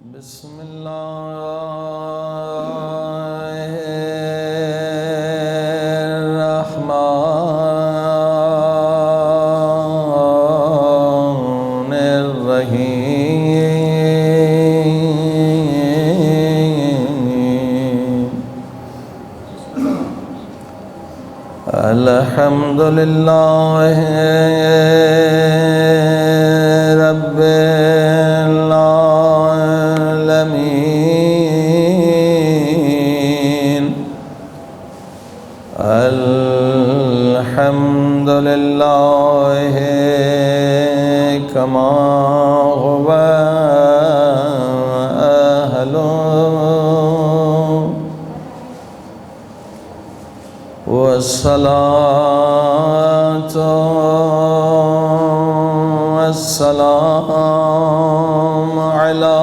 بسم الله الرحمن الرحيم الحمد لله رب العالمين الحمد لله كما هو أهله والصلاة والسلام على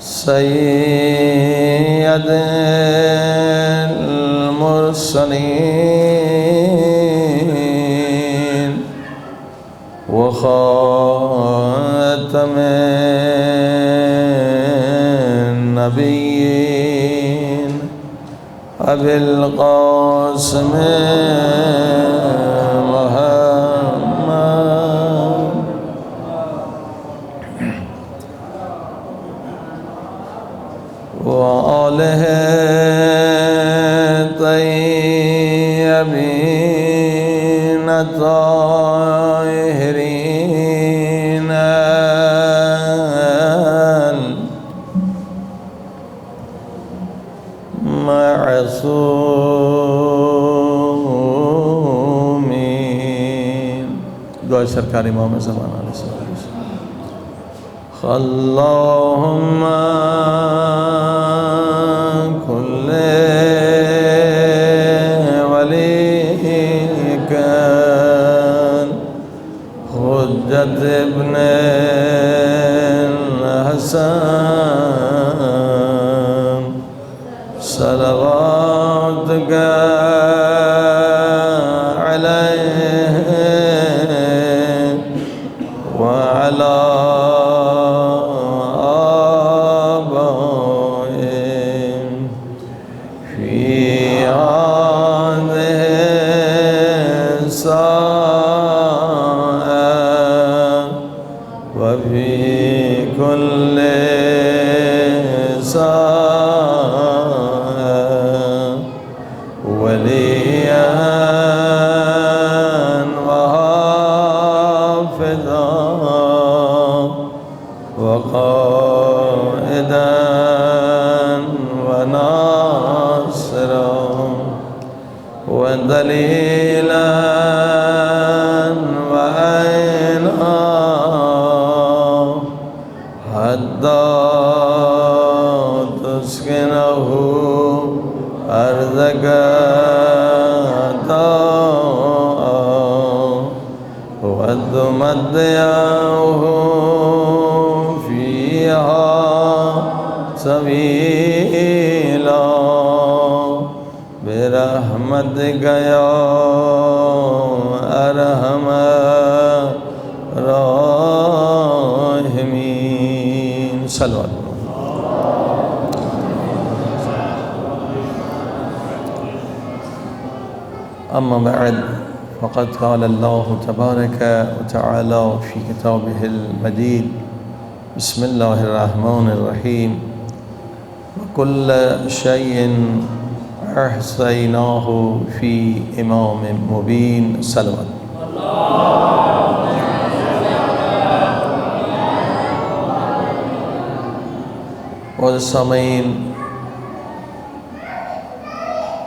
سيد المرسلين وخاتم النبيين أبي القاسم محمد وآله الطيبين الطاهرين المعصومين. دعاء سرکار امام زمان علیہ السلام. اللهم كل وليك حجة ابن الحسن صلواتك عليه وعلى وقائدا وناصرا ودليلا وعينا حتى تسكنه أرضك وتمتعه فيها سبيلا برحمتك يا أرحم الراحمين. صلوات. أما بعد فقد قال الله تبارك وتعالى في كتابه المجيد بسم الله الرحمن الرحيم وكل شيء أحصيناه في إمام مبين. صلوات. والسامعین،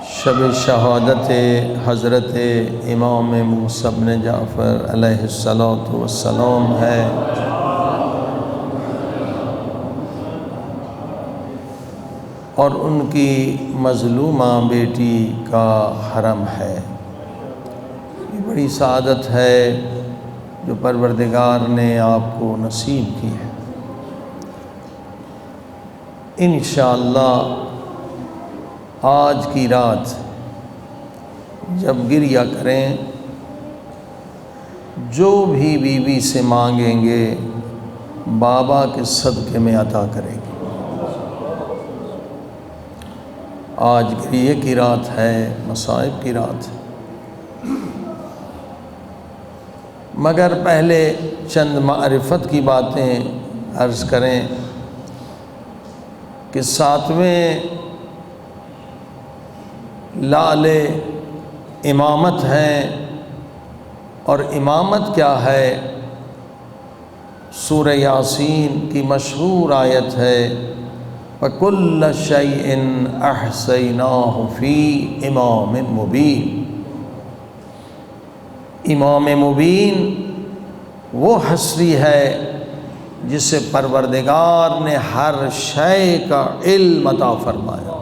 شب شہادت حضرت امام موسیٰ بن جعفر علیہ السلام ہے. اور ان کی مظلومہ بیٹی کا حرم ہے. یہ بڑی سعادت ہے جو پروردگار نے آپ کو نصیب کی ہے. انشاءاللہ آج کی رات جب گریہ کریں جو بھی بیوی سے مانگیں گے بابا کے صدقے میں عطا کرے گی۔ آج گریہ کی رات ہے، مصائب کی رات ہے، مگر پہلے چند معرفت کی باتیں عرض کریں کہ 7ویں لعل امامت ہے، اور امامت کیا ہے؟ سورہ یاسین کی مشہور آیت ہے وَكُلَّ شَيْءٍ أَحْصَيْنَاهُ فِي إِمَامٍ مُبِينٍ۔ امام مبین وہ حصری ہے جسے پروردگار نے ہر شے کا علم عطا فرمایا،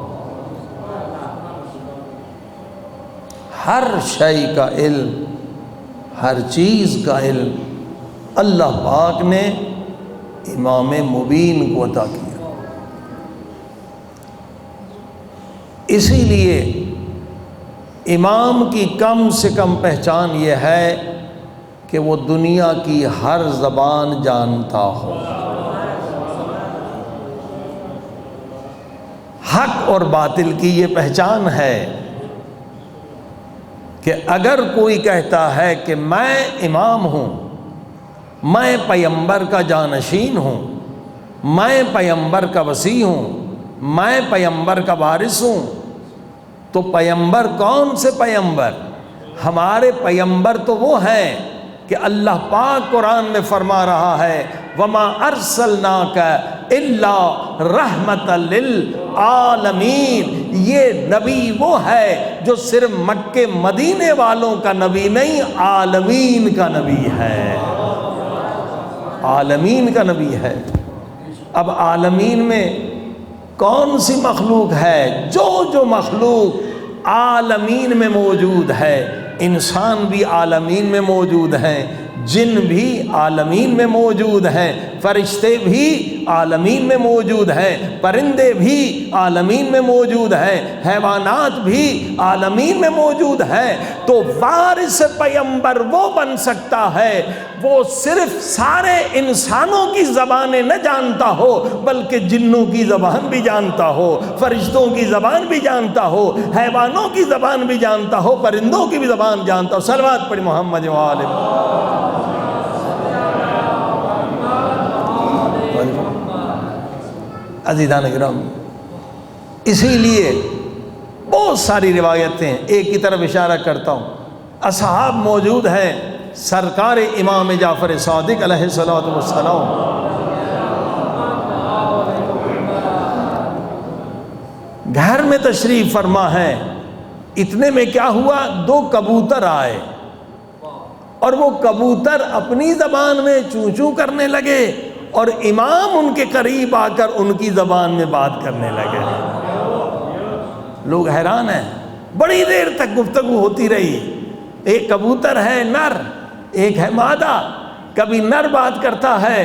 ہر شے کا علم، ہر چیز کا علم اللہ پاک نے امام مبین کو عطا کیا۔ اسی لیے امام کی کم سے کم پہچان یہ ہے کہ وہ دنیا کی ہر زبان جانتا ہو، حق اور باطل کی یہ پہچان ہے کہ اگر کوئی کہتا ہے کہ میں امام ہوں، میں پیمبر کا جانشین ہوں، میں پیمبر کا وصی ہوں، میں پیمبر کا وارث ہوں، تو پیمبر کون سے پیمبر؟ ہمارے پیمبر تو وہ ہیں کہ اللہ پاک قرآن میں فرما رہا ہے وَمَا أَرْسَلْنَاكَ إِلَّا رَحْمَةً لِلْعَالَمِينَ۔ یہ نبی وہ ہے جو صرف مکے مدینے والوں کا نبی نہیں، عالمین کا نبی ہے، عالمین کا نبی ہے۔ اب عالمین میں کون سی مخلوق ہے؟ جو مخلوق عالمین میں موجود ہے، انسان بھی عالمین میں موجود ہیں، جن بھی عالمین میں موجود ہیں، فرشتے بھی عالمین میں موجود ہیں، پرندے بھی عالمین میں موجود ہیں، حیوانات بھی عالمین میں موجود ہیں۔ تو وارث پیمبر وہ بن سکتا ہے وہ صرف سارے انسانوں کی زبانیں نہ جانتا ہو بلکہ جنوں کی زبان بھی جانتا ہو، فرشتوں کی زبان بھی جانتا ہو، حیوانوں کی زبان بھی جانتا ہو، پرندوں کی بھی زبان جانتا ہو۔ صلوات پڑھی محمد و آل عزیزان کرام۔ اسی لیے بہت ساری روایتیں، ایک کی طرف اشارہ کرتا ہوں، اصحاب موجود ہیں، سرکار امام جعفر صادق علیہ السلام گھر میں تشریف فرما ہے۔ اتنے میں کیا ہوا، 2 کبوتر آئے اور وہ کبوتر اپنی زبان میں چوں چوں کرنے لگے اور امام ان کے قریب آ کر ان کی زبان میں بات کرنے لگے۔ لوگ حیران ہیں، بڑی دیر تک گفتگو ہوتی رہی۔ ایک کبوتر ہے نر، ایک ہے مادہ، کبھی نر بات کرتا ہے،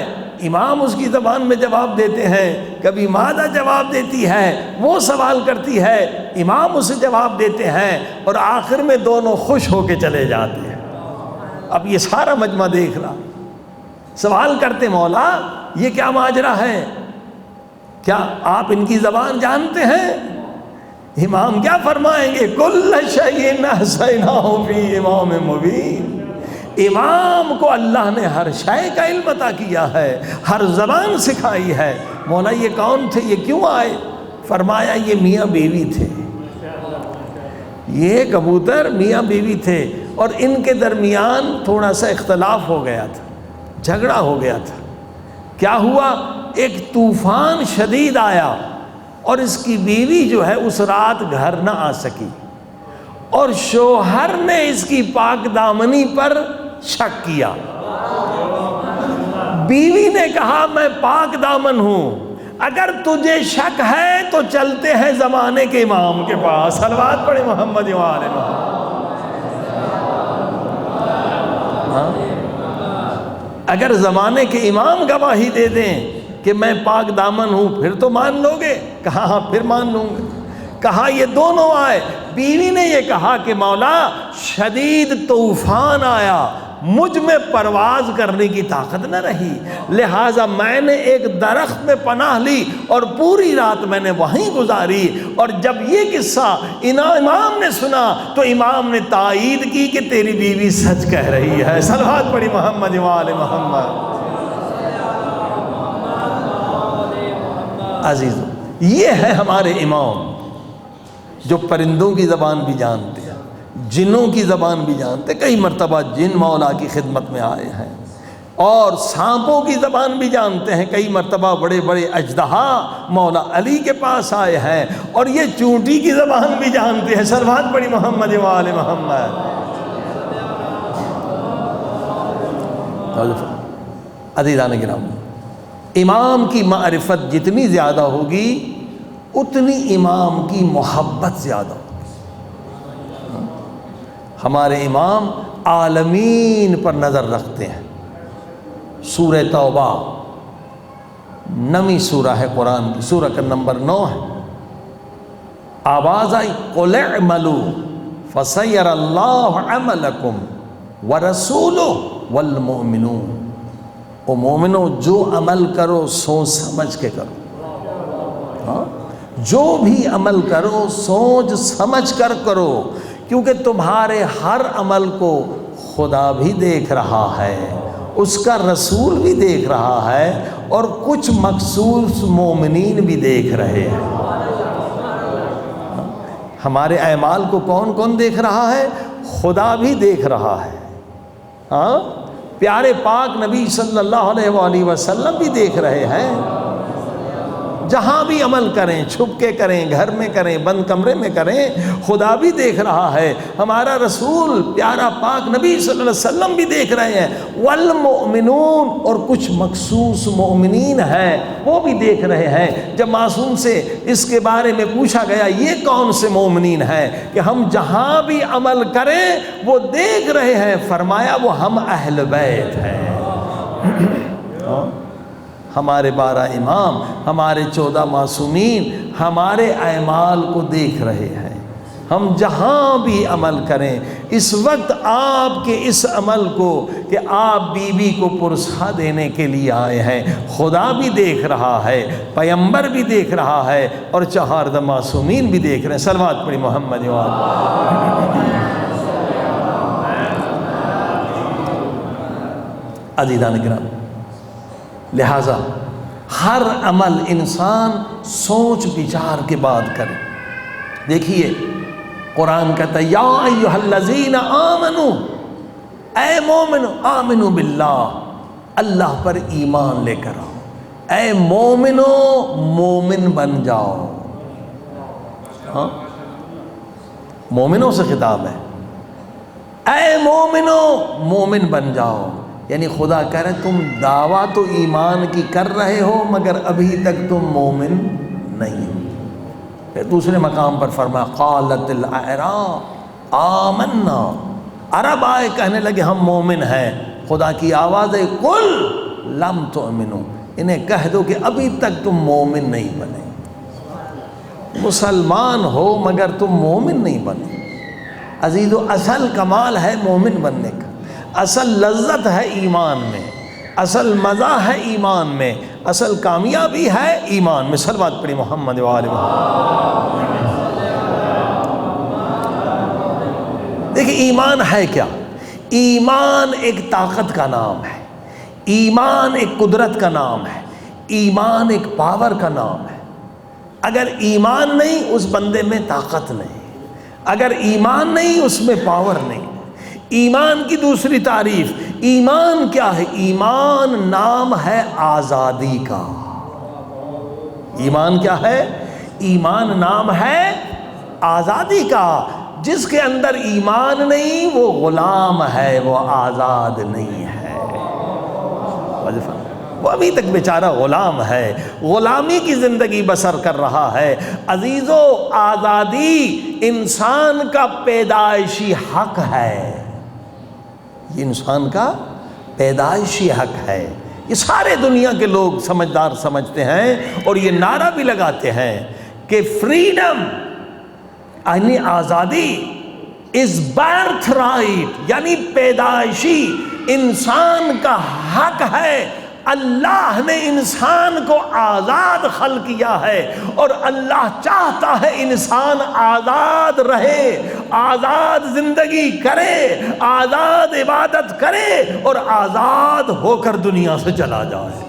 امام اس کی زبان میں جواب دیتے ہیں، کبھی مادہ جواب دیتی ہے، وہ سوال کرتی ہے، امام اسے جواب دیتے ہیں، اور آخر میں دونوں خوش ہو کے چلے جاتے ہیں۔ اب یہ سارا مجمع دیکھ رہا، سوال کرتے مولا یہ کیا ماجرا ہے، کیا آپ ان کی زبان جانتے ہیں؟ امام کیا فرمائیں گے؟ کل شیء احصیناہ فی امام مبین۔ امام کو اللہ نے ہر شے کا علم عطا کیا ہے، ہر زبان سکھائی ہے۔ مولا یہ کون تھے، یہ کیوں آئے؟ فرمایا یہ میاں بیوی تھے، یہ کبوتر میاں بیوی تھے، اور ان کے درمیان تھوڑا سا اختلاف ہو گیا تھا، جھگڑا ہو گیا تھا۔ کیا ہوا، ایک طوفان شدید آیا اور اس کی بیوی جو ہے اس رات گھر نہ آ سکی، اور شوہر نے اس کی پاک دامنی پر شک کیا۔ بیوی نے کہا میں پاک دامن ہوں، اگر تجھے شک ہے تو چلتے ہیں زمانے کے امام کے پاس۔ صلوات پڑھے محمد و آل محمد۔ اگر زمانے کے امام گواہی دے دیں کہ میں پاک دامن ہوں پھر تو مان لو گے؟ کہا ہاں پھر مان لوں گے۔ کہا یہ دونوں آئے، بیوی نے یہ کہا کہ مولا شدید طوفان آیا، مجھ میں پرواز کرنے کی طاقت نہ رہی، لہٰذا میں نے ایک درخت میں پناہ لی اور پوری رات میں نے وہیں گزاری۔ اور جب یہ قصہ امام نے سنا تو امام نے تائید کی کہ تیری بیوی سچ کہہ رہی ہے۔ صلوات پڑھی محمد و آل محمد۔ عزیزو، یہ ہے ہمارے امام جو پرندوں کی زبان بھی جانتے ہیں، جنوں کی زبان بھی جانتے ہیں۔ کئی مرتبہ جن مولا کی خدمت میں آئے ہیں، اور سانپوں کی زبان بھی جانتے ہیں۔ کئی مرتبہ بڑے بڑے اژدہا مولا علی کے پاس آئے ہیں، اور یہ چونٹی کی زبان بھی جانتے ہیں۔ صلوات پڑھی محمد و آل محمد۔ عزیزان کرام، امام کی معرفت جتنی زیادہ ہوگی اتنی امام کی محبت زیادہ ہوگی۔ ہمارے امام عالمین پر نظر رکھتے ہیں۔ سورہ توبہ 9ویں سورہ ہے قرآن کی، سورہ کا نمبر 9 ہے۔ آواز آئی قُلِ اعْمَلُوا فَسَيَرَ اللَّهُ عَمَلَكُمْ وَرَسُولُهُ وَالْمُؤْمِنُونَ۔ او مومنو، جو عمل کرو سوچ سمجھ کے کرو۔ ہاں، جو بھی عمل کرو سوچ سمجھ کر کرو، کیونکہ تمہارے ہر عمل کو خدا بھی دیکھ رہا ہے، اس کا رسول بھی دیکھ رہا ہے، اور کچھ مخصوص مومنین بھی دیکھ رہے ہیں۔ ہمارے اعمال کو کون کون دیکھ رہا ہے؟ خدا بھی دیکھ رہا ہے۔ ہاں، پیارے پاک نبی صلی اللہ علیہ وآلہ وسلم بھی دیکھ رہے ہیں۔ جہاں بھی عمل کریں، چھپ کے کریں، گھر میں کریں، بند کمرے میں کریں، خدا بھی دیکھ رہا ہے، ہمارا رسول پیارا پاک نبی صلی اللہ علیہ وسلم بھی دیکھ رہے ہیں۔ والمؤمنون، اور کچھ مخصوص مومنین ہیں وہ بھی دیکھ رہے ہیں۔ جب معصوم سے اس کے بارے میں پوچھا گیا یہ کون سے مومنین ہیں کہ ہم جہاں بھی عمل کریں وہ دیکھ رہے ہیں، فرمایا وہ ہم اہل بیت ہیں۔ ہمارے 12 امام، ہمارے 14 معصومین ہمارے اعمال کو دیکھ رہے ہیں۔ ہم جہاں بھی عمل کریں، اس وقت آپ کے اس عمل کو کہ آپ بیوی کو پرسہ دینے کے لیے آئے ہیں، خدا بھی دیکھ رہا ہے، پیغمبر بھی دیکھ رہا ہے، اور 4 معصومین بھی دیکھ رہے ہیں۔ صلوات پڑھی محمد و آل۔ عزیزان کرام، لہٰذا ہر عمل انسان سوچ بچار کے بعد کرے۔ دیکھیے قرآن کہتا ہے یا ایھا الذین آمنو، اے مومنو، آمنو باللہ، اللہ پر ایمان لے کر آؤ۔ اے مومنو، مومن بن جاؤ۔ ہاں، مومنوں سے خطاب ہے، اے مومنو مومن بن جاؤ۔ یعنی خدا کہہ رہے تم دعویٰ تو ایمان کی کر رہے ہو مگر ابھی تک تم مومن نہیں ہو۔ پھر دوسرے مقام پر فرمایا قالت الاعراب آمنا، عرب آئے کہنے لگے ہم مومن ہیں۔ خدا کی آواز ہے قل لم تؤمنو، انہیں کہہ دو کہ ابھی تک تم مومن نہیں بنے، مسلمان ہو مگر تم مومن نہیں بنے۔ عزیزو، اصل کمال ہے مومن بننے کا، اصل لذت ہے ایمان میں، اصل مزہ ہے ایمان میں، اصل کامیابی ہے ایمان میں۔ صلوات پڑھی محمد و آل محمد۔ دیکھیں ایمان ہے کیا؟ ایمان ایک طاقت کا نام ہے، ایمان ایک قدرت کا نام ہے، ایمان ایک پاور کا نام ہے۔ اگر ایمان نہیں اس بندے میں طاقت نہیں، اگر ایمان نہیں اس میں پاور نہیں۔ ایمان کی دوسری تعریف، ایمان کیا ہے؟ ایمان نام ہے آزادی کا۔ ایمان کیا ہے؟ ایمان نام ہے آزادی کا۔ جس کے اندر ایمان نہیں وہ غلام ہے، وہ آزاد نہیں ہے، وہ ابھی تک بیچارہ غلام ہے، غلامی کی زندگی بسر کر رہا ہے۔ عزیزو، آزادی انسان کا پیدائشی حق ہے، یہ انسان کا پیدائشی حق ہے۔ یہ سارے دنیا کے لوگ سمجھدار سمجھتے ہیں اور یہ نعرہ بھی لگاتے ہیں کہ فریڈم یعنی آزادی از برتھ رائٹ، یعنی پیدائشی انسان کا حق ہے، اللہ نے انسان کو آزاد خلق کیا ہے، اور اللہ چاہتا ہے انسان آزاد رہے، آزاد زندگی کرے، آزاد عبادت کرے، اور آزاد ہو کر دنیا سے چلا جائے۔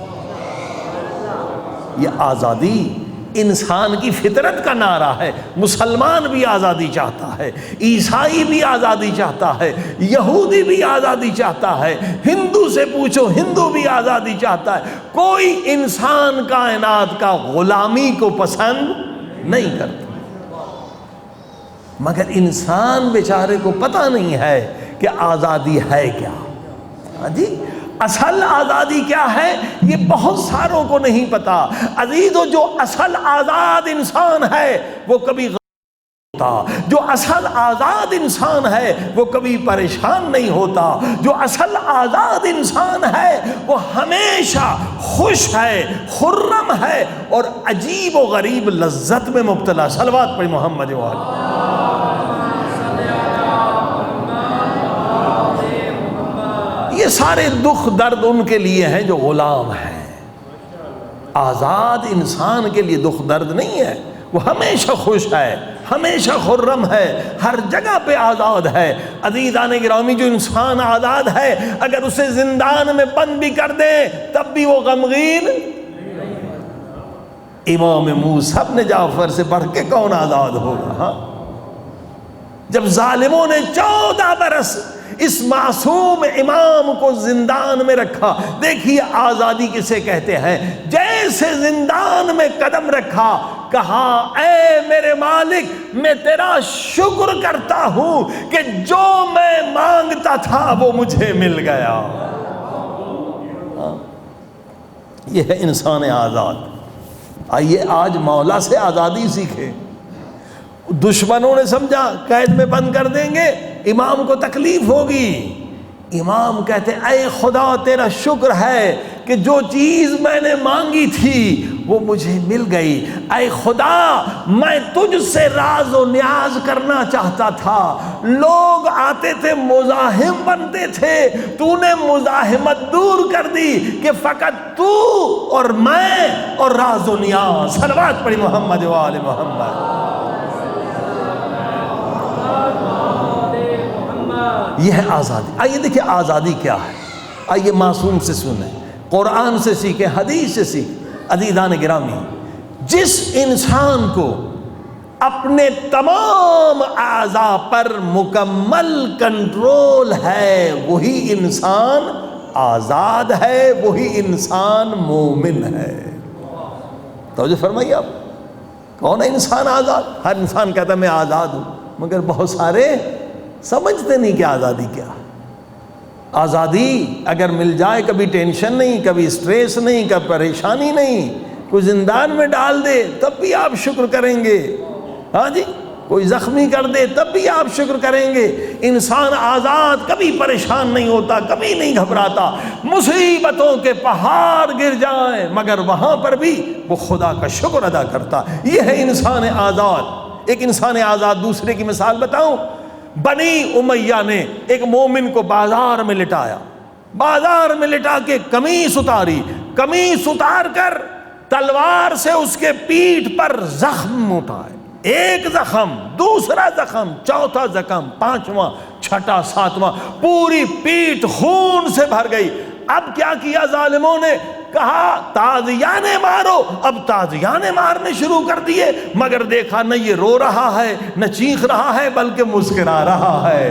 یہ آزادی انسان کی فطرت کا نعرہ ہے۔ مسلمان بھی آزادی چاہتا ہے، عیسائی بھی آزادی چاہتا ہے، یہودی بھی آزادی چاہتا ہے، ہندو سے پوچھو ہندو بھی آزادی چاہتا ہے۔ کوئی انسان کائنات کا غلامی کو پسند نہیں کرتا، مگر انسان بیچارے کو پتہ نہیں ہے کہ آزادی ہے کیا۔ ہاں جی، اصل آزادی کیا ہے یہ بہت ساروں کو نہیں پتا۔ عزیزو، جو اصل آزاد انسان ہے وہ کبھی غم ہوتا، جو اصل آزاد انسان ہے وہ کبھی پریشان نہیں ہوتا، جو اصل آزاد انسان ہے وہ ہمیشہ خوش ہے، خرم ہے، اور عجیب و غریب لذت میں مبتلا۔ صلوات پڑھ محمد وآلہ۔ یہ سارے دکھ درد ان کے لیے ہیں جو غلام ہیں۔ آزاد انسان کے لیے دکھ درد نہیں ہے، وہ ہمیشہ خوش ہے، ہمیشہ خرم ہے، ہر جگہ پہ آزاد ہے۔ عزیزان گرامی، جو انسان آزاد ہے اگر اسے زندان میں بند بھی کر دیں تب بھی وہ غمگین۔ امام موسیٰ بن جعفر سے بڑھ کے کون آزاد ہوگا؟ ہاں، جب ظالموں نے 14 برس اس معصوم امام کو زندان میں رکھا، دیکھیے آزادی کسے کہتے ہیں۔ جیسے زندان میں قدم رکھا، کہا اے میرے مالک، میں تیرا شکر کرتا ہوں کہ جو میں مانگتا تھا وہ مجھے مل گیا۔ یہ ہے انسان آزاد۔ آئیے آج مولا سے آزادی سیکھیں۔ دشمنوں نے سمجھا قید میں بند کر دیں گے امام کو تکلیف ہوگی، امام کہتے اے خدا تیرا شکر ہے کہ جو چیز میں نے مانگی تھی وہ مجھے مل گئی۔ اے خدا، میں تجھ سے راز و نیاز کرنا چاہتا تھا، لوگ آتے تھے مزاحم بنتے تھے، تو نے مزاحمت دور کر دی کہ فقط تو اور میں اور راز و نیاز۔ صلوات پڑھی محمد و آل محمد۔ یہ ہے آزادی۔ آئیے دیکھیں آزادی کیا ہے، آئیے معصوم سے سنیں، قرآن سے سیکھیں، حدیث سے سیکھیں۔ عزیزان گرامی، جس انسان کو اپنے تمام اعضاء پر مکمل کنٹرول ہے وہی انسان آزاد ہے، وہی انسان مومن ہے۔ توجہ فرمائیے آپ، کون ہے انسان آزاد؟ ہر انسان کہتا ہے میں آزاد ہوں، مگر بہت سارے سمجھتے نہیں کہ آزادی کیا۔ آزادی اگر مل جائے کبھی ٹینشن نہیں، کبھی اسٹریس نہیں، کبھی پریشانی نہیں، کوئی زندان میں ڈال دے تب بھی آپ شکر کریں گے، ہاں جی، کوئی زخمی کر دے تب بھی آپ شکر کریں گے۔ انسان آزاد کبھی پریشان نہیں ہوتا، کبھی نہیں گھبراتا، مصیبتوں کے پہاڑ گر جائیں مگر وہاں پر بھی وہ خدا کا شکر ادا کرتا۔ یہ ہے انسان آزاد۔ ایک انسان آزاد دوسرے کی مثال بتاؤں، بنی امیہ نے ایک مومن کو بازار میں لٹایا، بازار میں لٹا کے قمیص اتاری، قمیص اتار کر تلوار سے اس کے پیٹھ پر زخم اٹھائے، ایک زخم، دوسرا زخم، چوتھا زخم، پانچواں، چھٹا، ساتواں، پوری پیٹھ خون سے بھر گئی۔ اب کیا کیا ظالموں نے؟ کہا تازیانے مارو۔ اب تازیانے مارنے شروع کر دیے، مگر دیکھا نہ یہ رو رہا ہے نہ چیخ رہا ہے بلکہ مسکرا رہا ہے۔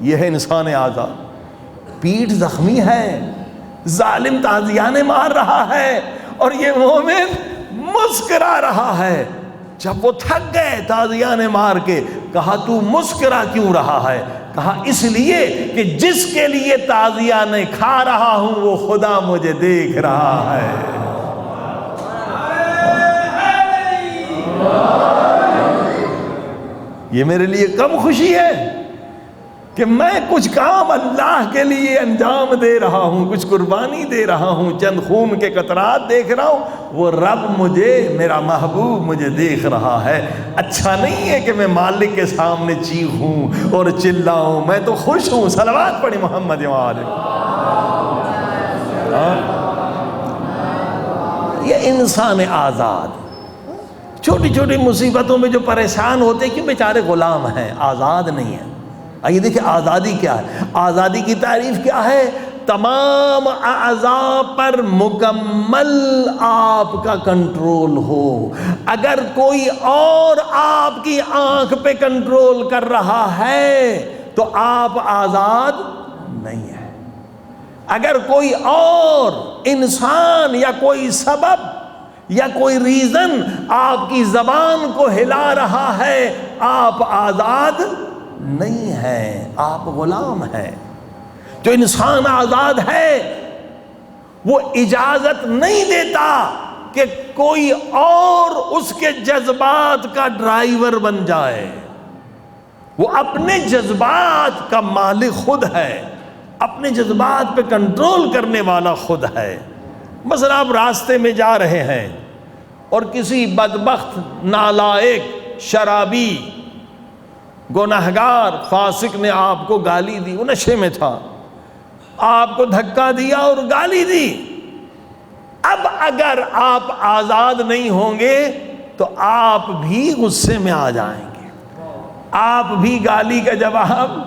یہ ہے انسان آزاد۔ پیٹھ زخمی ہے، ظالم تازیانے مار رہا ہے اور یہ مومن مسکرا رہا ہے۔ جب وہ تھک گئے تازیانے مار کے، کہا تو مسکرا کیوں رہا ہے؟ کہا اس لیے کہ جس کے لیے تازیانے کھا رہا ہوں وہ خدا مجھے دیکھ رہا ہے۔ یہ میرے لیے کم خوشی ہے کہ میں کچھ کام اللہ کے لیے انجام دے رہا ہوں، کچھ قربانی دے رہا ہوں، چند خون کے قطرات دیکھ رہا ہوں، وہ رب مجھے، میرا محبوب مجھے دیکھ رہا ہے۔ اچھا نہیں ہے کہ میں مالک کے سامنے چیخوں اور چلاؤں، میں تو خوش ہوں۔ صلوات پڑھی محمد وآلہ۔ یہ انسان آزاد چھوٹی چھوٹی مصیبتوں میں جو پریشان ہوتے ہیں، کیوں بیچارے غلام ہیں، آزاد نہیں ہیں۔ آئیے دیکھیں آزادی کیا ہے۔ آزادی کی تعریف کیا ہے؟ تمام اعضاء پر مکمل آپ کا کنٹرول ہو۔ اگر کوئی اور آپ کی آنکھ پہ کنٹرول کر رہا ہے تو آپ آزاد نہیں ہیں۔ اگر کوئی اور انسان یا کوئی سبب یا کوئی ریزن آپ کی زبان کو ہلا رہا ہے، آپ آزاد نہیں ہیں، آپ غلام ہیں۔ جو انسان آزاد ہے وہ اجازت نہیں دیتا کہ کوئی اور اس کے جذبات کا ڈرائیور بن جائے۔ وہ اپنے جذبات کا مالک خود ہے، اپنے جذبات پہ کنٹرول کرنے والا خود ہے۔ مثلا آپ راستے میں جا رہے ہیں اور کسی بدبخت، نالائق، شرابی، گنہگار فاسق نے آپ کو گالی دی، وہ نشے میں تھا، آپ کو دھکا دیا اور گالی دی۔ اب اگر آپ آزاد نہیں ہوں گے تو آپ بھی غصے میں آ جائیں گے، آپ بھی گالی کا جواب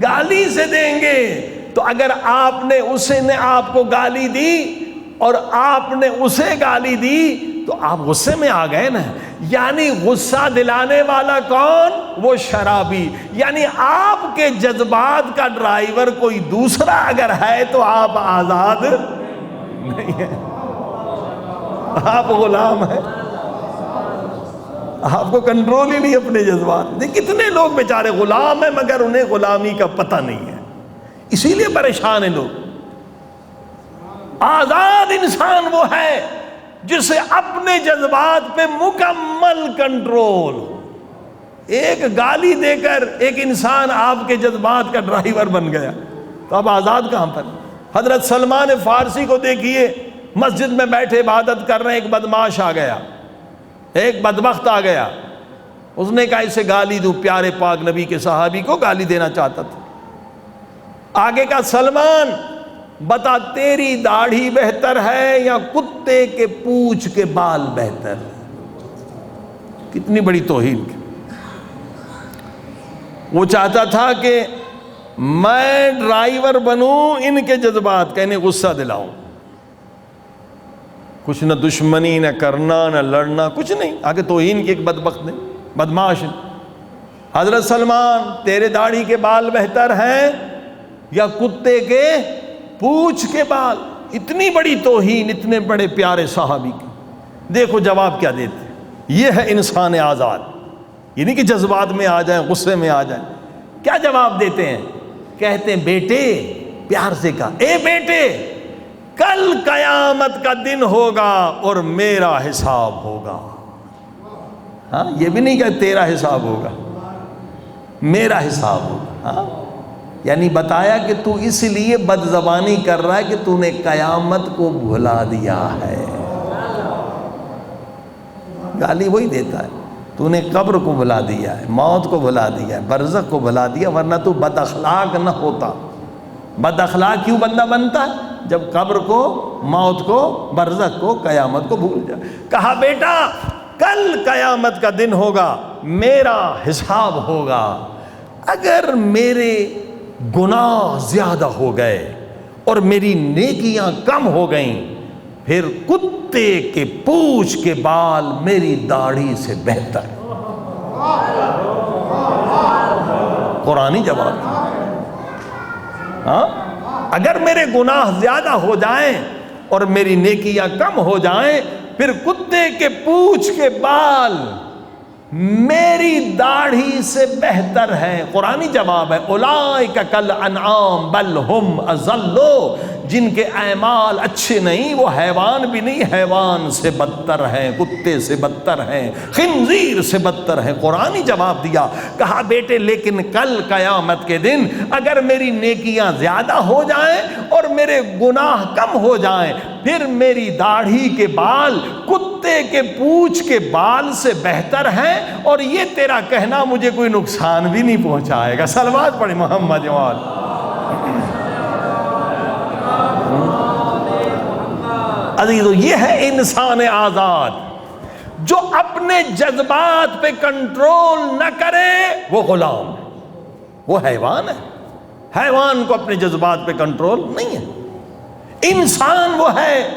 گالی سے دیں گے۔ تو اگر آپ نے اسے نے آپ کو گالی دی اور آپ نے اسے گالی دی تو آپ غصے میں آ گئے نا۔ یعنی غصہ دلانے والا کون؟ وہ شرابی۔ یعنی آپ کے جذبات کا ڈرائیور کوئی دوسرا اگر ہے تو آپ آزاد نہیں ہیں، آپ غلام ہیں، آپ کو کنٹرول ہی نہیں اپنے جذبات۔ کتنے لوگ بیچارے غلام ہیں مگر انہیں غلامی کا پتہ نہیں ہے، اسی لیے پریشان ہیں لوگ۔ آزاد انسان وہ ہے جسے اپنے جذبات پہ مکمل کنٹرول ہو۔ ایک گالی دے کر ایک انسان آپ کے جذبات کا ڈرائیور بن گیا تو اب آزاد کہاں پر؟ حضرت سلمان فارسی کو دیکھیے، مسجد میں بیٹھے عبادت کر رہے ہیں، ایک بدمعاش آ گیا، ایک بدبخت آ گیا، اس نے کہا اسے گالی دوں، پیارے پاک نبی کے صحابی کو گالی دینا چاہتا تھا۔ آگے کا سلمان بتا تیری داڑھی بہتر ہے یا کتے کے پونچھ کے بال بہتر؟ کتنی بڑی توہین کی۔ وہ چاہتا تھا کہ میں ڈرائیور بنوں ان کے جذبات کا، انہیں غصہ دلاؤں، کچھ نہ دشمنی، نہ کرنا، نہ لڑنا، کچھ نہیں، آگے توہین کی ایک بدبخت نے، بدمعاش نے۔ حضرت سلمان تیرے داڑھی کے بال بہتر ہیں یا کتے کے پونچھ کے بال؟ اتنی بڑی توہین اتنے بڑے پیارے صحابی کی۔ دیکھو جواب کیا دیتے ہیں۔ یہ ہے انسان آزاد، یہ نہیں کہ جذبات میں آ جائیں، غصے میں آ جائیں۔ کیا جواب دیتے ہیں؟ کہتے ہیں بیٹے، پیار سے کہا، اے بیٹے، کل قیامت کا دن ہوگا اور میرا حساب ہوگا۔ ہاں، یہ بھی نہیں کہ تیرا حساب ہوگا، میرا حساب ہوگا۔ ہاں، یعنی بتایا کہ تو اس لیے بد زبانی کر رہا ہے کہ تو نے قیامت کو بھلا دیا ہے۔ گالی وہی دیتا ہے، تو نے قبر کو بھلا دیا ہے، موت کو بھلا دیا ہے، برزخ کو بھلا دیا، ورنہ تو بد اخلاق نہ ہوتا۔ بد اخلاق کیوں بندہ بنتا ہے؟ جب قبر کو، موت کو، برزخ کو، قیامت کو بھول جائے۔ کہا بیٹا کل قیامت کا دن ہوگا، میرا حساب ہوگا۔ اگر میرے گناہ زیادہ ہو گئے اور میری نیکیاں کم ہو گئیں، پھر کتے کے پونچھ کے بال میری داڑھی سے بہتر۔ قرآنی جواب۔ ہاں، اگر میرے گناہ زیادہ ہو جائیں اور میری نیکیاں کم ہو جائیں، پھر کتے کے پونچھ کے بال میری داڑھی سے بہتر ہے۔ قرآنی جواب ہے، اولئک کالانعام بل ہم اضل، جن کے اعمال اچھے نہیں وہ حیوان بھی نہیں، حیوان سے بدتر ہیں، کتے سے بدتر ہیں، خنزیر سے بدتر ہیں۔ قرآن ہی جواب دیا، کہا بیٹے لیکن کل قیامت کے دن اگر میری نیکیاں زیادہ ہو جائیں اور میرے گناہ کم ہو جائیں، پھر میری داڑھی کے بال کتے کے پونچھ کے بال سے بہتر ہیں، اور یہ تیرا کہنا مجھے کوئی نقصان بھی نہیں پہنچائے گا۔ صلوات پڑھیں محمد جواد۔ عزیزو یہ ہے انسان آزاد، جو اپنے جذبات پہ کنٹرول نہ کرے وہ غلام ہے، وہ حیوان ہے۔ حیوان کو اپنے جذبات پہ کنٹرول نہیں ہے۔ انسان وہ ہے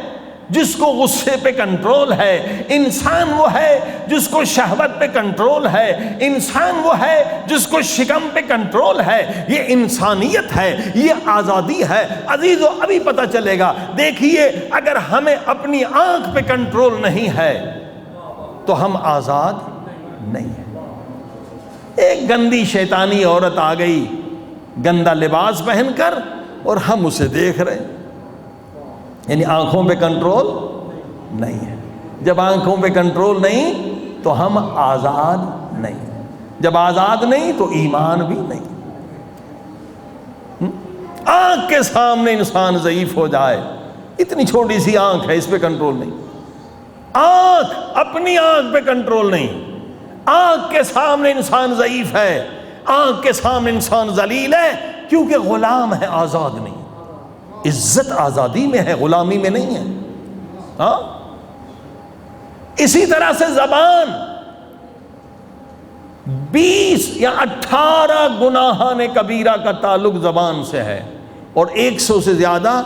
جس کو غصے پہ کنٹرول ہے، انسان وہ ہے جس کو شہوت پہ کنٹرول ہے، انسان وہ ہے جس کو شکم پہ کنٹرول ہے۔ یہ انسانیت ہے، یہ آزادی ہے۔ عزیزو ابھی پتہ چلے گا، دیکھیے اگر ہمیں اپنی آنکھ پہ کنٹرول نہیں ہے تو ہم آزاد نہیں ہیں۔ ایک گندی شیطانی عورت آ گئی گندا لباس پہن کر، اور ہم اسے دیکھ رہے ہیں، یعنی آنکھوں پہ کنٹرول نہیں ہے۔ جب آنکھوں پہ کنٹرول نہیں تو ہم آزاد نہیں، جب آزاد نہیں تو ایمان بھی نہیں۔ آنکھ کے سامنے انسان ضعیف ہو جائے، اتنی چھوٹی سی آنکھ ہے، اس پہ کنٹرول نہیں، آنکھ اپنی آنکھ پہ کنٹرول نہیں، آنکھ کے سامنے انسان ضعیف ہے، آنکھ کے سامنے انسان ذلیل ہے، کیونکہ غلام ہے، آزاد نہیں۔ عزت آزادی میں ہے، غلامی میں نہیں ہے۔ ہاں اسی طرح سے زبان، 20 یا 18 گناہان کبیرہ کا تعلق زبان سے ہے، اور 100 سے زیادہ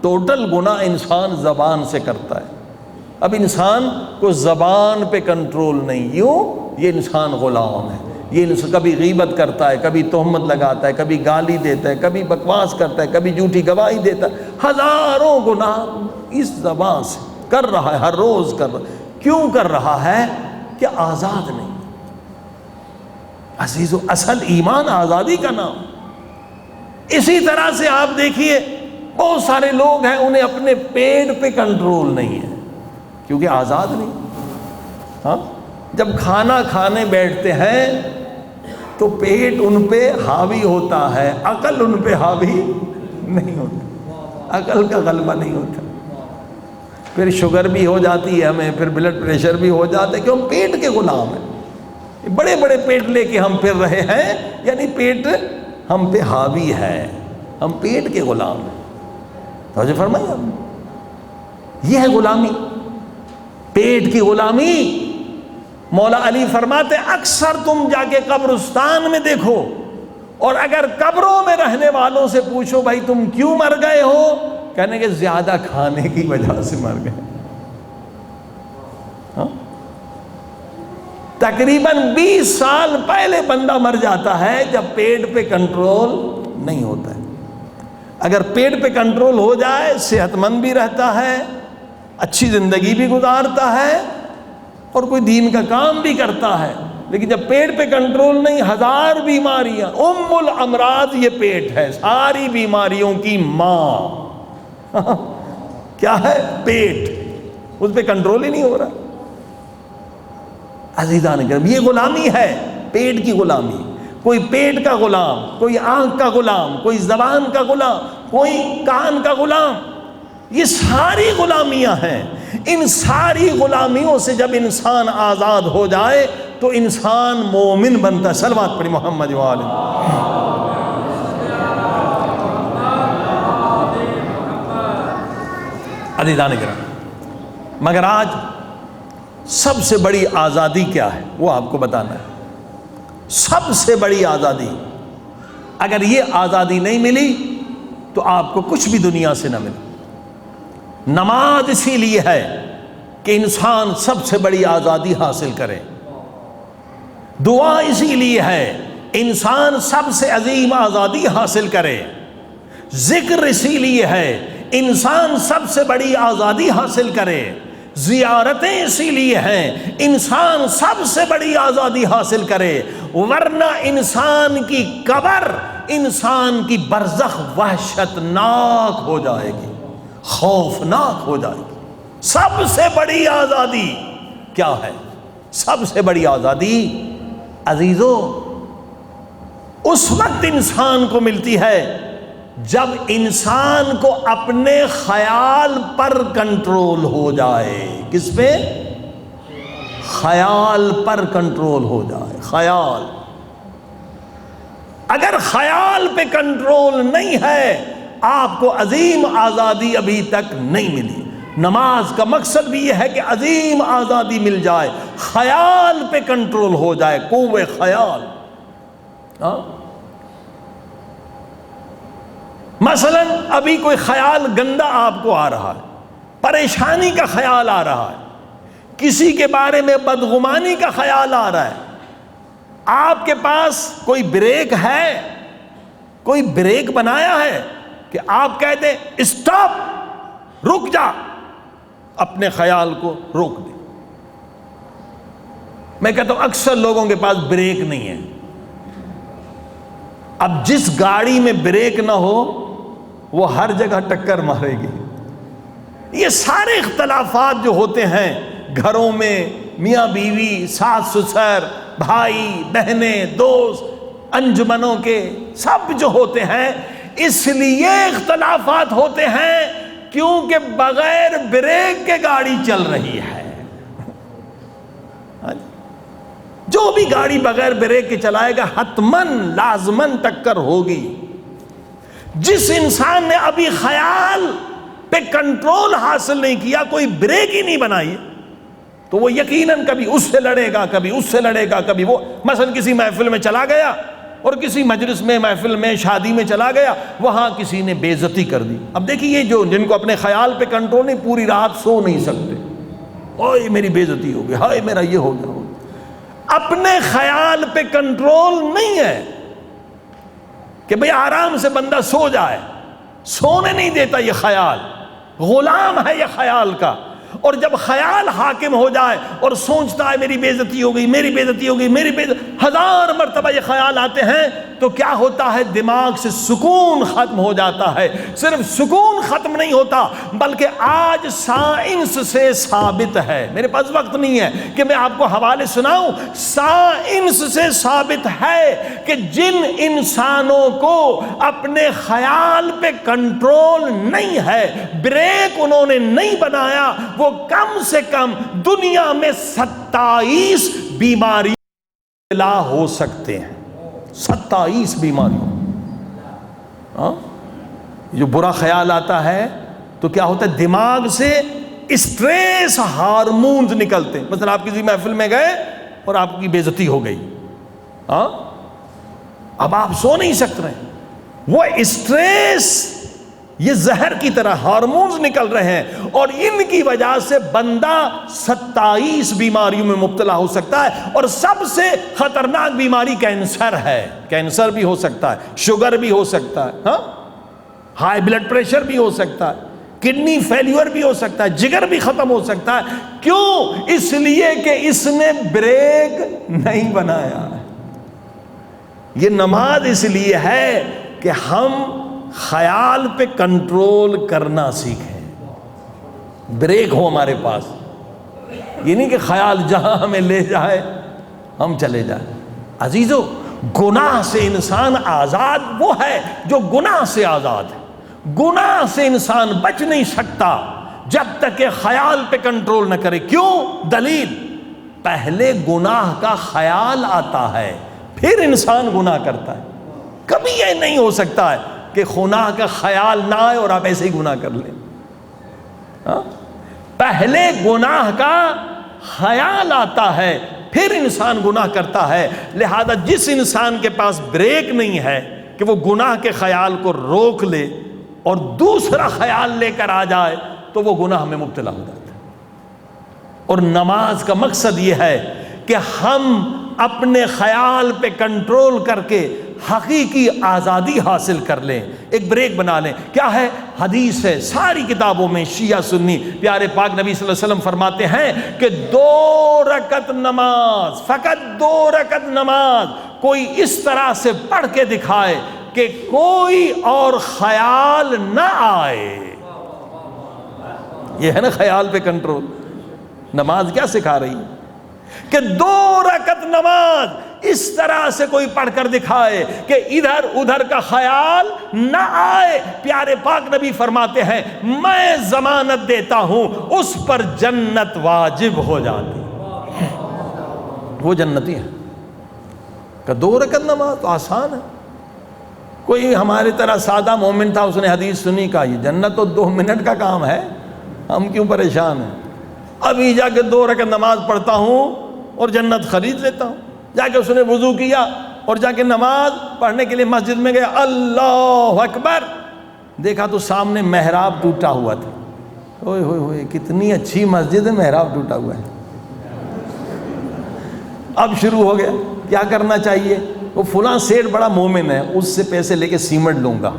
ٹوٹل گناہ انسان زبان سے کرتا ہے۔ اب انسان کو زبان پہ کنٹرول نہیں، یوں یہ انسان غلام ہے۔ یہ کبھی غیبت کرتا ہے، کبھی تہمت لگاتا ہے، کبھی گالی دیتا ہے، کبھی بکواس کرتا ہے، کبھی جھوٹی گواہی دیتا ہے، ہزاروں گناہ اس زبان سے کر رہا ہے، ہر روز کر رہا ہے۔ کیوں کر رہا ہے؟ کہ آزاد نہیں۔ عزیزو اصل ایمان آزادی کا نام۔ اسی طرح سے آپ دیکھیے بہت سارے لوگ ہیں انہیں اپنے پیٹ پہ کنٹرول نہیں ہے، کیونکہ آزاد نہیں۔ ہاں جب کھانا کھانے بیٹھتے ہیں تو پیٹ ان پہ حاوی ہوتا ہے، عقل ان پہ حاوی نہیں ہوتا، عقل کا غلبہ نہیں ہوتا۔ پھر شوگر بھی ہو جاتی ہے ہمیں، پھر بلڈ پریشر بھی ہو جاتا ہے، کہ ہم پیٹ کے غلام ہیں۔ بڑے بڑے پیٹ لے کے ہم پھر رہے ہیں، یعنی پیٹ ہم پہ حاوی ہے، ہم پیٹ کے غلام ہیں۔ توجہ فرمائیے، یہ ہے غلامی، پیٹ کی غلامی۔ مولا علی فرماتے اکثر تم جا کے قبرستان میں دیکھو، اور اگر قبروں میں رہنے والوں سے پوچھو بھائی تم کیوں مر گئے ہو، کہنے کہ زیادہ کھانے کی وجہ سے مر گئے۔ ہاں؟ تقریباً 20 سال پہلے بندہ مر جاتا ہے جب پیٹ پہ کنٹرول نہیں ہوتا ہے۔ اگر پیٹ پہ کنٹرول ہو جائے صحت مند بھی رہتا ہے، اچھی زندگی بھی گزارتا ہے، اور کوئی دین کا کام بھی کرتا ہے۔ لیکن جب پیٹ پہ کنٹرول نہیں، ہزار بیماریاں، ام الامراض یہ پیٹ ہے، ساری بیماریوں کی ماں کیا ہے؟ پیٹ، اس پہ کنٹرول ہی نہیں ہو رہا۔ عزیزان کرام یہ غلامی ہے، پیٹ کی غلامی۔ کوئی پیٹ کا غلام، کوئی آنکھ کا غلام، کوئی زبان کا غلام، کوئی کان کا غلام، یہ ساری غلامیاں ہیں۔ ان ساری غلامیوں سے جب انسان آزاد ہو جائے تو انسان مومن بنتا ہے۔ صلوات پڑھی محمد وآلہ۔ عزیزان کرام، مگر آج سب سے بڑی آزادی کیا ہے وہ آپ کو بتانا ہے۔ سب سے بڑی آزادی، اگر یہ آزادی نہیں ملی تو آپ کو کچھ بھی دنیا سے نہ ملے۔ نماز اسی لیے ہے کہ انسان سب سے بڑی آزادی حاصل کرے، دعا اسی لیے ہے انسان سب سے عظیم آزادی حاصل کرے، ذکر اسی لیے ہے انسان سب سے بڑی آزادی حاصل کرے، زیارتیں اسی لیے ہیں انسان سب سے بڑی آزادی حاصل کرے، ورنہ انسان کی قبر، انسان کی برزخ وحشتناک ہو جائے گی۔ خوفناک ہو جائے گی۔ سب سے بڑی آزادی کیا ہے؟ سب سے بڑی آزادی عزیزو اس وقت انسان کو ملتی ہے جب انسان کو اپنے خیال پر کنٹرول ہو جائے۔ کس پہ؟ خیال پر کنٹرول ہو جائے۔ خیال، اگر خیال پہ کنٹرول نہیں ہے آپ کو عظیم آزادی ابھی تک نہیں ملی۔ نماز کا مقصد بھی یہ ہے کہ عظیم آزادی مل جائے، خیال پہ کنٹرول ہو جائے، قوت خیال۔ مثلا ابھی کوئی خیال گندا آپ کو آ رہا ہے، پریشانی کا خیال آ رہا ہے، کسی کے بارے میں بدگمانی کا خیال آ رہا ہے، آپ کے پاس کوئی بریک ہے، کوئی بریک بنایا ہے کہ آپ کہتے اسٹاپ، رک جا، اپنے خیال کو روک دے۔ میں کہتا ہوں اکثر لوگوں کے پاس بریک نہیں ہے۔ اب جس گاڑی میں بریک نہ ہو وہ ہر جگہ ٹکر مارے گی۔ یہ سارے اختلافات جو ہوتے ہیں گھروں میں، میاں بیوی، ساس سسر، بھائی بہنیں، دوست، انجمنوں کے، سب جو ہوتے ہیں اس لیے اختلافات ہوتے ہیں کیونکہ بغیر بریک کے گاڑی چل رہی ہے۔ جو بھی گاڑی بغیر بریک کے چلائے گا حتماً لازماً ٹکر ہوگی۔ جس انسان نے ابھی خیال پہ کنٹرول حاصل نہیں کیا، کوئی بریک ہی نہیں بنائی، تو وہ یقیناً کبھی اس سے لڑے گا، کبھی اس سے لڑے گا، کبھی وہ مثلا کسی محفل میں چلا گیا اور کسی مجلس میں، محفل میں، شادی میں چلا گیا، وہاں کسی نے بے عزتی کر دی۔ اب دیکھیے یہ جو جن کو اپنے خیال پہ کنٹرول نہیں، پوری رات سو نہیں سکتے، اوہ میری بے عزتی ہو گئی، ہائے میرا یہ ہو گیا۔ اپنے خیال پہ کنٹرول نہیں ہے کہ بھئی آرام سے بندہ سو جائے، سونے نہیں دیتا یہ خیال، غلام ہے یہ خیال کا۔ اور جب خیال حاکم ہو جائے اور سوچتا ہے میری بے عزتی ہو گئی، میری بے عزتی ہو گئی، میری بے عزتی، ہزار مرتبہ یہ خیال آتے ہیں، تو کیا ہوتا ہے؟ دماغ سے سکون ختم ہو جاتا ہے۔ صرف سکون ختم نہیں ہوتا بلکہ آج سائنس سے ثابت ہے، میرے پاس وقت نہیں ہے کہ میں آپ کو حوالے سناؤں، سائنس سے ثابت ہے کہ جن انسانوں کو اپنے خیال پہ کنٹرول نہیں ہے، بریک انہوں نے نہیں بنایا، وہ کم سے کم دنیا میں 27 بیماریوں میں مبتلا ہو سکتے ہیں۔ 27 بیماریوں۔ جو برا خیال آتا ہے تو کیا ہوتا ہے؟ دماغ سے اسٹریس ہارمونز نکلتے ہیں۔ مثلا آپ کسی محفل میں گئے اور آپ کی بے عزتی ہو گئی، اب آپ سو نہیں سکتے رہے، وہ اسٹریس یہ زہر کی طرح ہارمونز نکل رہے ہیں، اور ان کی وجہ سے بندہ 27 بیماریوں میں مبتلا ہو سکتا ہے۔ اور سب سے خطرناک بیماری کینسر ہے۔ کینسر بھی ہو سکتا ہے، شوگر بھی ہو سکتا ہے، ہائی بلڈ پریشر بھی ہو سکتا ہے، کڈنی فیلیور بھی ہو سکتا ہے، جگر بھی ختم ہو سکتا ہے۔ کیوں؟ اس لیے کہ اس نے بریک نہیں بنایا۔ یہ نماز اس لیے ہے کہ ہم خیال پہ کنٹرول کرنا سیکھیں، بریک ہو ہمارے پاس۔ یہ نہیں کہ خیال جہاں ہمیں لے جائے ہم چلے جائیں۔ عزیزو، گناہ سے انسان آزاد وہ ہے جو گناہ سے آزاد ہے۔ گناہ سے انسان بچ نہیں سکتا جب تک کہ خیال پہ کنٹرول نہ کرے۔ کیوں؟ دلیل، پہلے گناہ کا خیال آتا ہے پھر انسان گناہ کرتا ہے۔ کبھی یہ نہیں ہو سکتا ہے کہ گناہ کا خیال نہ آئے اور آپ ایسے ہی گناہ کر لیں۔ پہلے گناہ کا خیال آتا ہے پھر انسان گناہ کرتا ہے۔ لہذا جس انسان کے پاس بریک نہیں ہے کہ وہ گناہ کے خیال کو روک لے اور دوسرا خیال لے کر آ جائے، تو وہ گناہ میں مبتلا ہو جاتا ہے۔ اور نماز کا مقصد یہ ہے کہ ہم اپنے خیال پہ کنٹرول کر کے حقیقی آزادی حاصل کر لیں، ایک بریک بنا لیں۔ کیا ہے؟ حدیث ہے ساری کتابوں میں، شیعہ سنی، پیارے پاک نبی صلی اللہ علیہ وسلم فرماتے ہیں کہ 2 رکعت نماز، فقط 2 رکعت نماز کوئی اس طرح سے پڑھ کے دکھائے کہ کوئی اور خیال نہ آئے، یہ ہے نا خیال پہ کنٹرول. نماز کیا سکھا رہی ہے کہ 2 رکعت نماز اس طرح سے کوئی پڑھ کر دکھائے کہ ادھر ادھر کا خیال نہ آئے. پیارے پاک نبی فرماتے ہیں میں ضمانت دیتا ہوں اس پر جنت واجب ہو جاتی. وہ جنتی ہے کہ 2 رکعت نماز تو آسان ہے. کوئی ہمارے طرح سادہ مومن تھا, اس نے حدیث سنی, کہا یہ جنت تو 2 منٹ کا کام ہے, ہم کیوں پریشان ہیں. ابھی جا کے 2 رکعت نماز پڑھتا ہوں اور جنت خرید لیتا ہوں. جا کے اس نے وضو کیا اور جا کے نماز پڑھنے کے لیے مسجد میں گیا, اللہ اکبر, دیکھا تو سامنے محراب ٹوٹا ہوا تھا. اوئے ہوئے ہوئے, کتنی اچھی مسجد ہے, محراب ٹوٹا ہوا ہے. اب شروع ہو گیا کیا کرنا چاہیے. وہ فلاں سیٹ بڑا مومن ہے, اس سے پیسے لے کے سیمنٹ لوں گا,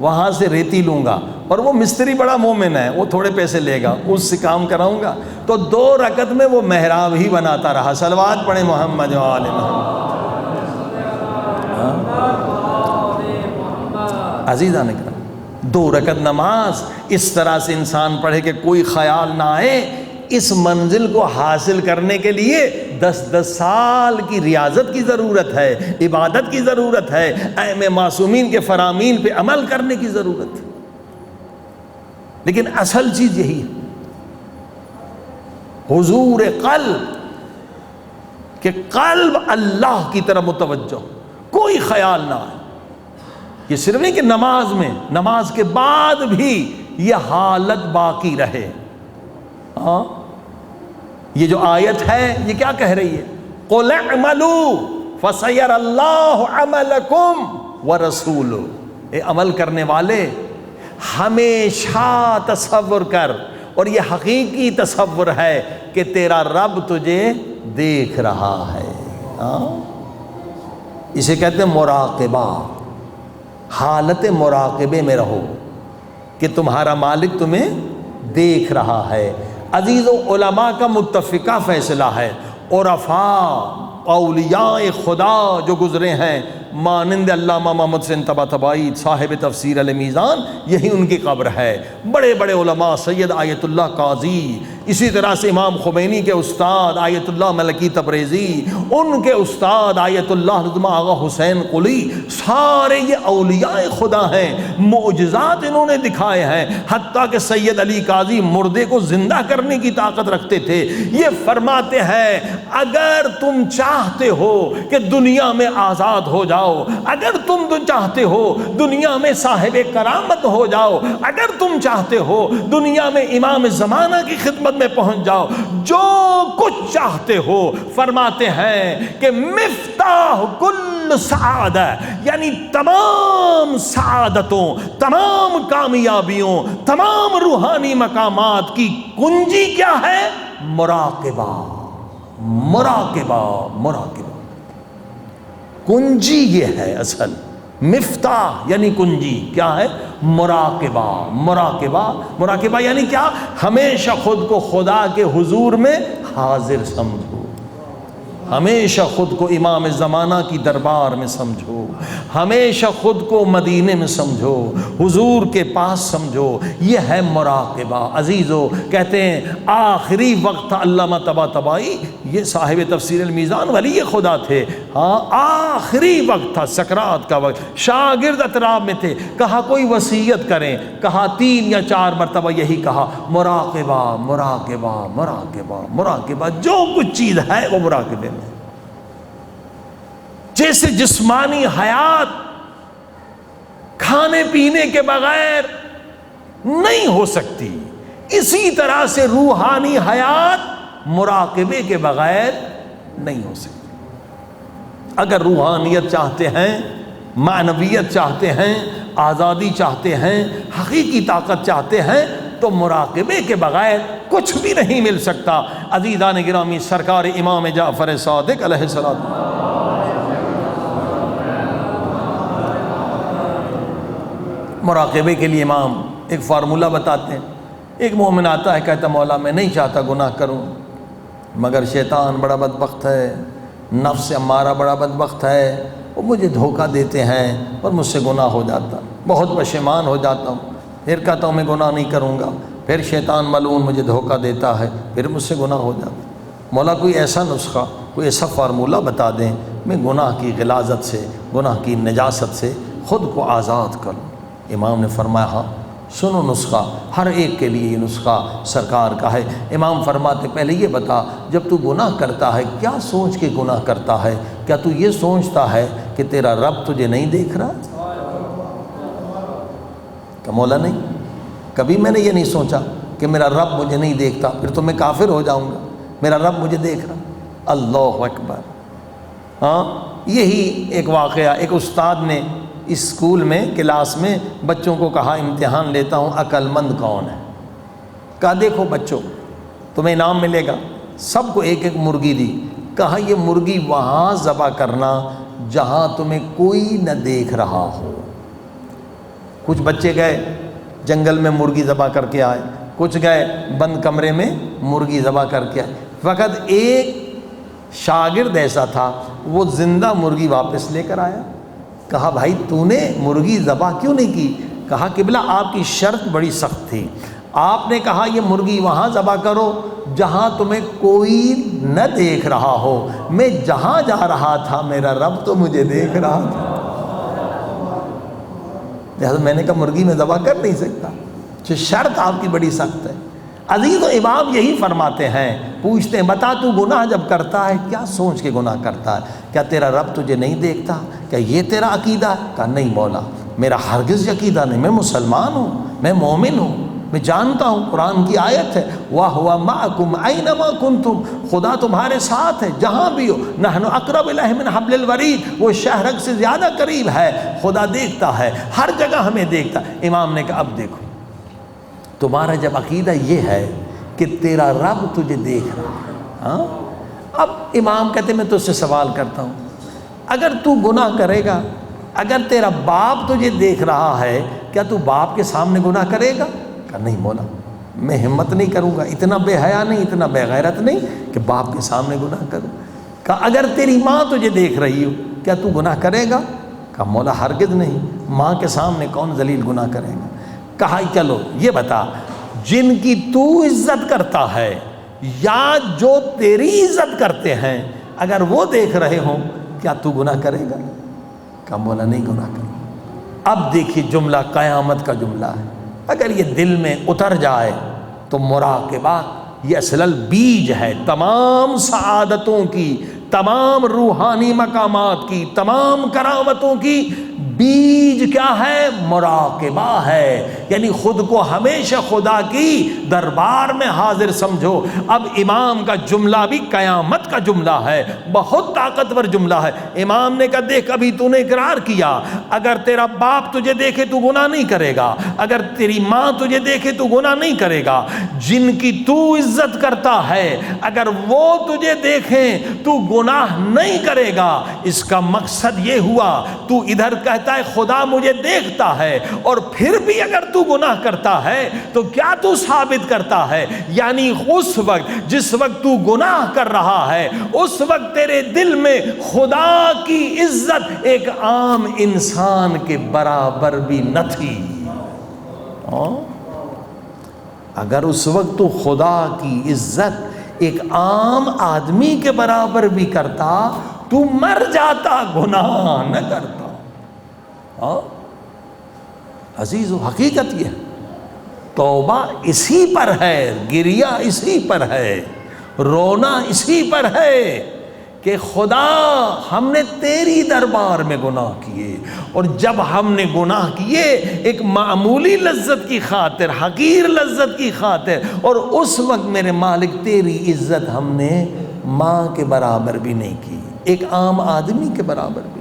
وہاں سے ریتی لوں گا, اور وہ مستری بڑا مومن ہے, وہ تھوڑے پیسے لے گا, اس سے کام کراؤں گا. تو 2 رکعت میں وہ محراب ہی بناتا رہا. صلوات پڑھیں محمد و آل محمد. عزیزان اکرام, 2 رکعت نماز اس طرح سے انسان پڑھے کہ کوئی خیال نہ آئے. اس منزل کو حاصل کرنے کے لیے 10 سال کی ریاضت کی ضرورت ہے, عبادت کی ضرورت ہے, ائمہ معصومین کے فرامین پہ عمل کرنے کی ضرورت ہے. لیکن اصل چیز یہی ہے, حضور قلب, کہ قلب اللہ کی طرف متوجہ, کوئی خیال نہ آئے. یہ صرف نہیں کہ نماز میں, نماز کے بعد بھی یہ حالت باقی رہے. ہاں, یہ جو آیت ہے یہ کیا کہہ رہی ہے, قُلْ اعْمَلُوا فَسَيَرَ اللَّهُ عَمَلَكُمْ وَرَسُولُهُ. اے عمل کرنے والے, ہمیشہ تصور کر, اور یہ حقیقی تصور ہے کہ تیرا رب تجھے دیکھ رہا ہے. اسے کہتے ہیں مراقبہ. حالت مراقبے میں رہو کہ تمہارا مالک تمہیں دیکھ رہا ہے. عزیز و علماء کا متفقہ فیصلہ ہے, عرفاء اولیاء خدا جو گزرے ہیں مانند علامہ محمد حسین طباطبائی صاحب تفسیر المیزان, یہی ان کی قبر ہے. بڑے بڑے علماء, سید آیت اللہ قاضی, اسی طرح سے امام خمینی کے استاد آیت اللہ ملکی تبریزی, ان کے استاد آیت اللہ رضا آغا حسین قلی, سارے یہ اولیاء خدا ہیں. معجزات انہوں نے دکھائے ہیں, حتیٰ کہ سید علی قاضی مردے کو زندہ کرنے کی طاقت رکھتے تھے. یہ فرماتے ہیں اگر تم چاہتے ہو کہ دنیا میں آزاد ہو جاؤ, اگر تم چاہتے ہو دنیا میں صاحب کرامت ہو جاؤ, اگر تم چاہتے ہو دنیا میں امام زمانہ کی خدمت میں پہنچ جاؤ, جو کچھ چاہتے ہو, فرماتے ہیں کہ مفتاح کل سعادہ, یعنی تمام سعادتوں, تمام کامیابیوں, تمام روحانی مقامات کی کنجی کیا ہے, مراقبہ. مراقبہ, مراقبہ, کنجی یہ ہے اصل. مفتاح یعنی کنجی کیا ہے, مراقبہ. مراقبہ, مراقبہ یعنی کیا, ہمیشہ خود کو خدا کے حضور میں حاضر سمجھو, ہمیشہ خود کو امام زمانہ کی دربار میں سمجھو, ہمیشہ خود کو مدینے میں سمجھو, حضور کے پاس سمجھو. یہ ہے مراقبہ. عزیزو, کہتے ہیں آخری وقت تھا علامہ طباطبائی, یہ صاحب تفسیر المیزان ولی خدا تھے. ہاں, آخری وقت تھا, سکرات کا وقت, شاگرد اطراف میں تھے. کہا کوئی وصیت کریں, کہا 3 یا 4 مرتبہ یہی کہا, مراقبہ, مراقبہ, مراقبہ, مراقبہ. جو کچھ چیز ہے وہ مراقبے میں. جیسے جسمانی حیات کھانے پینے کے بغیر نہیں ہو سکتی, اسی طرح سے روحانی حیات مراقبے کے بغیر نہیں ہو سکتی. اگر روحانیت چاہتے ہیں, معنویت چاہتے ہیں, آزادی چاہتے ہیں, حقیقی طاقت چاہتے ہیں, تو مراقبے کے بغیر کچھ بھی نہیں مل سکتا. عزیزان گرامی, سرکار امام جعفر صادق علیہ السلام مراقبے کے لیے امام ایک فارمولہ بتاتے ہیں. ایک مومن آتا ہے, کہتا مولا میں نہیں چاہتا گناہ کروں, مگر شیطان بڑا بدبخت ہے, نفس امارہ بڑا بدبخت ہے, وہ مجھے دھوکہ دیتے ہیں اور مجھ سے گناہ ہو جاتا, بہت پشیمان ہو جاتا ہوں, پھر کہتا ہوں میں گناہ نہیں کروں گا. پھر شیطان ملعون مجھے دھوکہ دیتا ہے، پھر مجھ سے گناہ ہو جاتا ہے۔ مولا کوئی ایسا نسخہ، کوئی ایسا فارمولہ بتا دیں میں گناہ کی غلاظت سے، گناہ کی نجاست سے خود کو آزاد کروں۔ امام نے فرمایا ہاں سنو نسخہ، ہر ایک کے لیے یہ نسخہ سرکار کا ہے۔ امام فرماتے پہلے یہ بتا، جب تو گناہ کرتا ہے کیا سوچ کے گناہ کرتا ہے؟ کیا تو یہ سوچتا ہے کہ تیرا رب تجھے نہیں دیکھ رہا؟ کہ مولا نہیں، کبھی میں نے یہ نہیں سوچا کہ میرا رب مجھے نہیں دیکھتا، پھر تو میں کافر ہو جاؤں گا، میرا رب مجھے دیکھ رہا۔ اللہ اکبر۔ ہاں یہی ایک واقعہ، ایک استاد نے اسکول میں کلاس میں بچوں کو کہا امتحان لیتا ہوں عقل مند کون ہے؟ کہا دیکھو بچوں تمہیں انعام ملے گا، سب کو ایک ایک مرغی دی، کہا یہ مرغی وہاں ذبح کرنا جہاں تمہیں کوئی نہ دیکھ رہا ہو۔ کچھ بچے گئے جنگل میں مرغی ذبح کر کے آئے، کچھ گئے بند کمرے میں مرغی ذبح کر کے آئے۔ فقط ایک شاگرد ایسا تھا وہ زندہ مرغی واپس لے کر آیا۔ کہا بھائی تو نے مرغی ذبح کیوں نہیں کی؟ کہا قبلہ آپ کی شرط بڑی سخت تھی، آپ نے کہا یہ مرغی وہاں ذبح کرو جہاں تمہیں کوئی نہ دیکھ رہا ہو، میں جہاں جا رہا تھا میرا رب تو مجھے دیکھ رہا تھا، لہذا میں نے کہا مرغی میں ذبح کر نہیں سکتا، جو شرط آپ کی بڑی سخت ہے۔ عزیز و امام یہی فرماتے ہیں، پوچھتے ہیں بتا تو گناہ جب کرتا ہے کیا سوچ کے گناہ کرتا ہے؟ کیا تیرا رب تجھے نہیں دیکھتا؟ کیا یہ تیرا عقیدہ ہے؟ کہا نہیں مولا میرا ہرگز عقیدہ نہیں، میں مسلمان ہوں، میں مومن ہوں، میں جانتا ہوں قرآن کی آیت ہے وَهُوَ مَعَكُمْ أَيْنَمَا كُنْتُمْ، خدا تمہارے ساتھ ہے جہاں بھی ہو، نحن اقرب الیہ من حبل الورید، وہ شہرک سے زیادہ قریب ہے، خدا دیکھتا ہے ہر جگہ ہمیں دیکھتا ہے۔ امام نے کہا اب دیکھو تمہارا جب عقیدہ یہ ہے کہ تیرا رب تجھے دیکھ رہا ہے، ہاں اب امام کہتے میں تجھ سے سوال کرتا ہوں اگر تو گناہ کرے گا، اگر تیرا باپ تجھے دیکھ رہا ہے کیا تو باپ کے سامنے گناہ کرے گا؟ کہا نہیں مولا میں ہمت نہیں کروں گا، اتنا بے حیا نہیں، اتنا بے غیرت نہیں کہ باپ کے سامنے گناہ کروں۔ کہا اگر تیری ماں تجھے دیکھ رہی ہو کیا تو گناہ کرے گا؟ کہا مولا ہرگز نہیں، ماں کے سامنے کون ذلیل گناہ کرے گا۔ کہا چلو یہ بتا جن کی تو عزت کرتا ہے یا جو تیری عزت کرتے ہیں اگر وہ دیکھ رہے ہوں کیا تو گناہ کرے گا؟ کہا مولا نہیں گناہ کرے گا۔ اب دیکھیے جملہ قیامت کا جملہ ہے، اگر یہ دل میں اتر جائے تو مراقبہ یہ اصل بیج ہے تمام سعادتوں کی، تمام روحانی مقامات کی، تمام کرامتوں کی۔ بیج کیا ہے؟ مراقبہ ہے، یعنی خود کو ہمیشہ خدا کی دربار میں حاضر سمجھو۔ اب امام کا جملہ بھی قیامت کا جملہ ہے، بہت طاقتور جملہ ہے۔ امام نے کہا دیکھ ابھی تو نے اقرار کیا اگر تیرا باپ تجھے دیکھے تو گناہ نہیں کرے گا، اگر تیری ماں تجھے دیکھے تو گناہ نہیں کرے گا، جن کی تو عزت کرتا ہے اگر وہ تجھے دیکھیں تو گناہ نہیں کرے گا۔ اس کا مقصد یہ ہوا تو ادھر کہتا ہے خدا مجھے دیکھتا ہے اور پھر بھی اگر تو گناہ کرتا ہے تو کیا تو ثابت کرتا ہے؟ یعنی اس وقت جس وقت تو گناہ کر رہا ہے اس وقت تیرے دل میں خدا کی عزت ایک عام انسان کے برابر بھی نہ تھی۔ اگر اس وقت تو خدا کی عزت ایک عام آدمی کے برابر بھی کرتا تو مر جاتا، گناہ نہ کرتا۔ عزیز و حقیقت یہ توبہ اسی پر ہے، گریہ اسی پر ہے، رونا اسی پر ہے کہ خدا ہم نے تیری دربار میں گناہ کیے، اور جب ہم نے گناہ کیے ایک معمولی لذت کی خاطر، حقیر لذت کی خاطر، اور اس وقت میرے مالک تیری عزت ہم نے ماں کے برابر بھی نہیں کی، ایک عام آدمی کے برابر بھی۔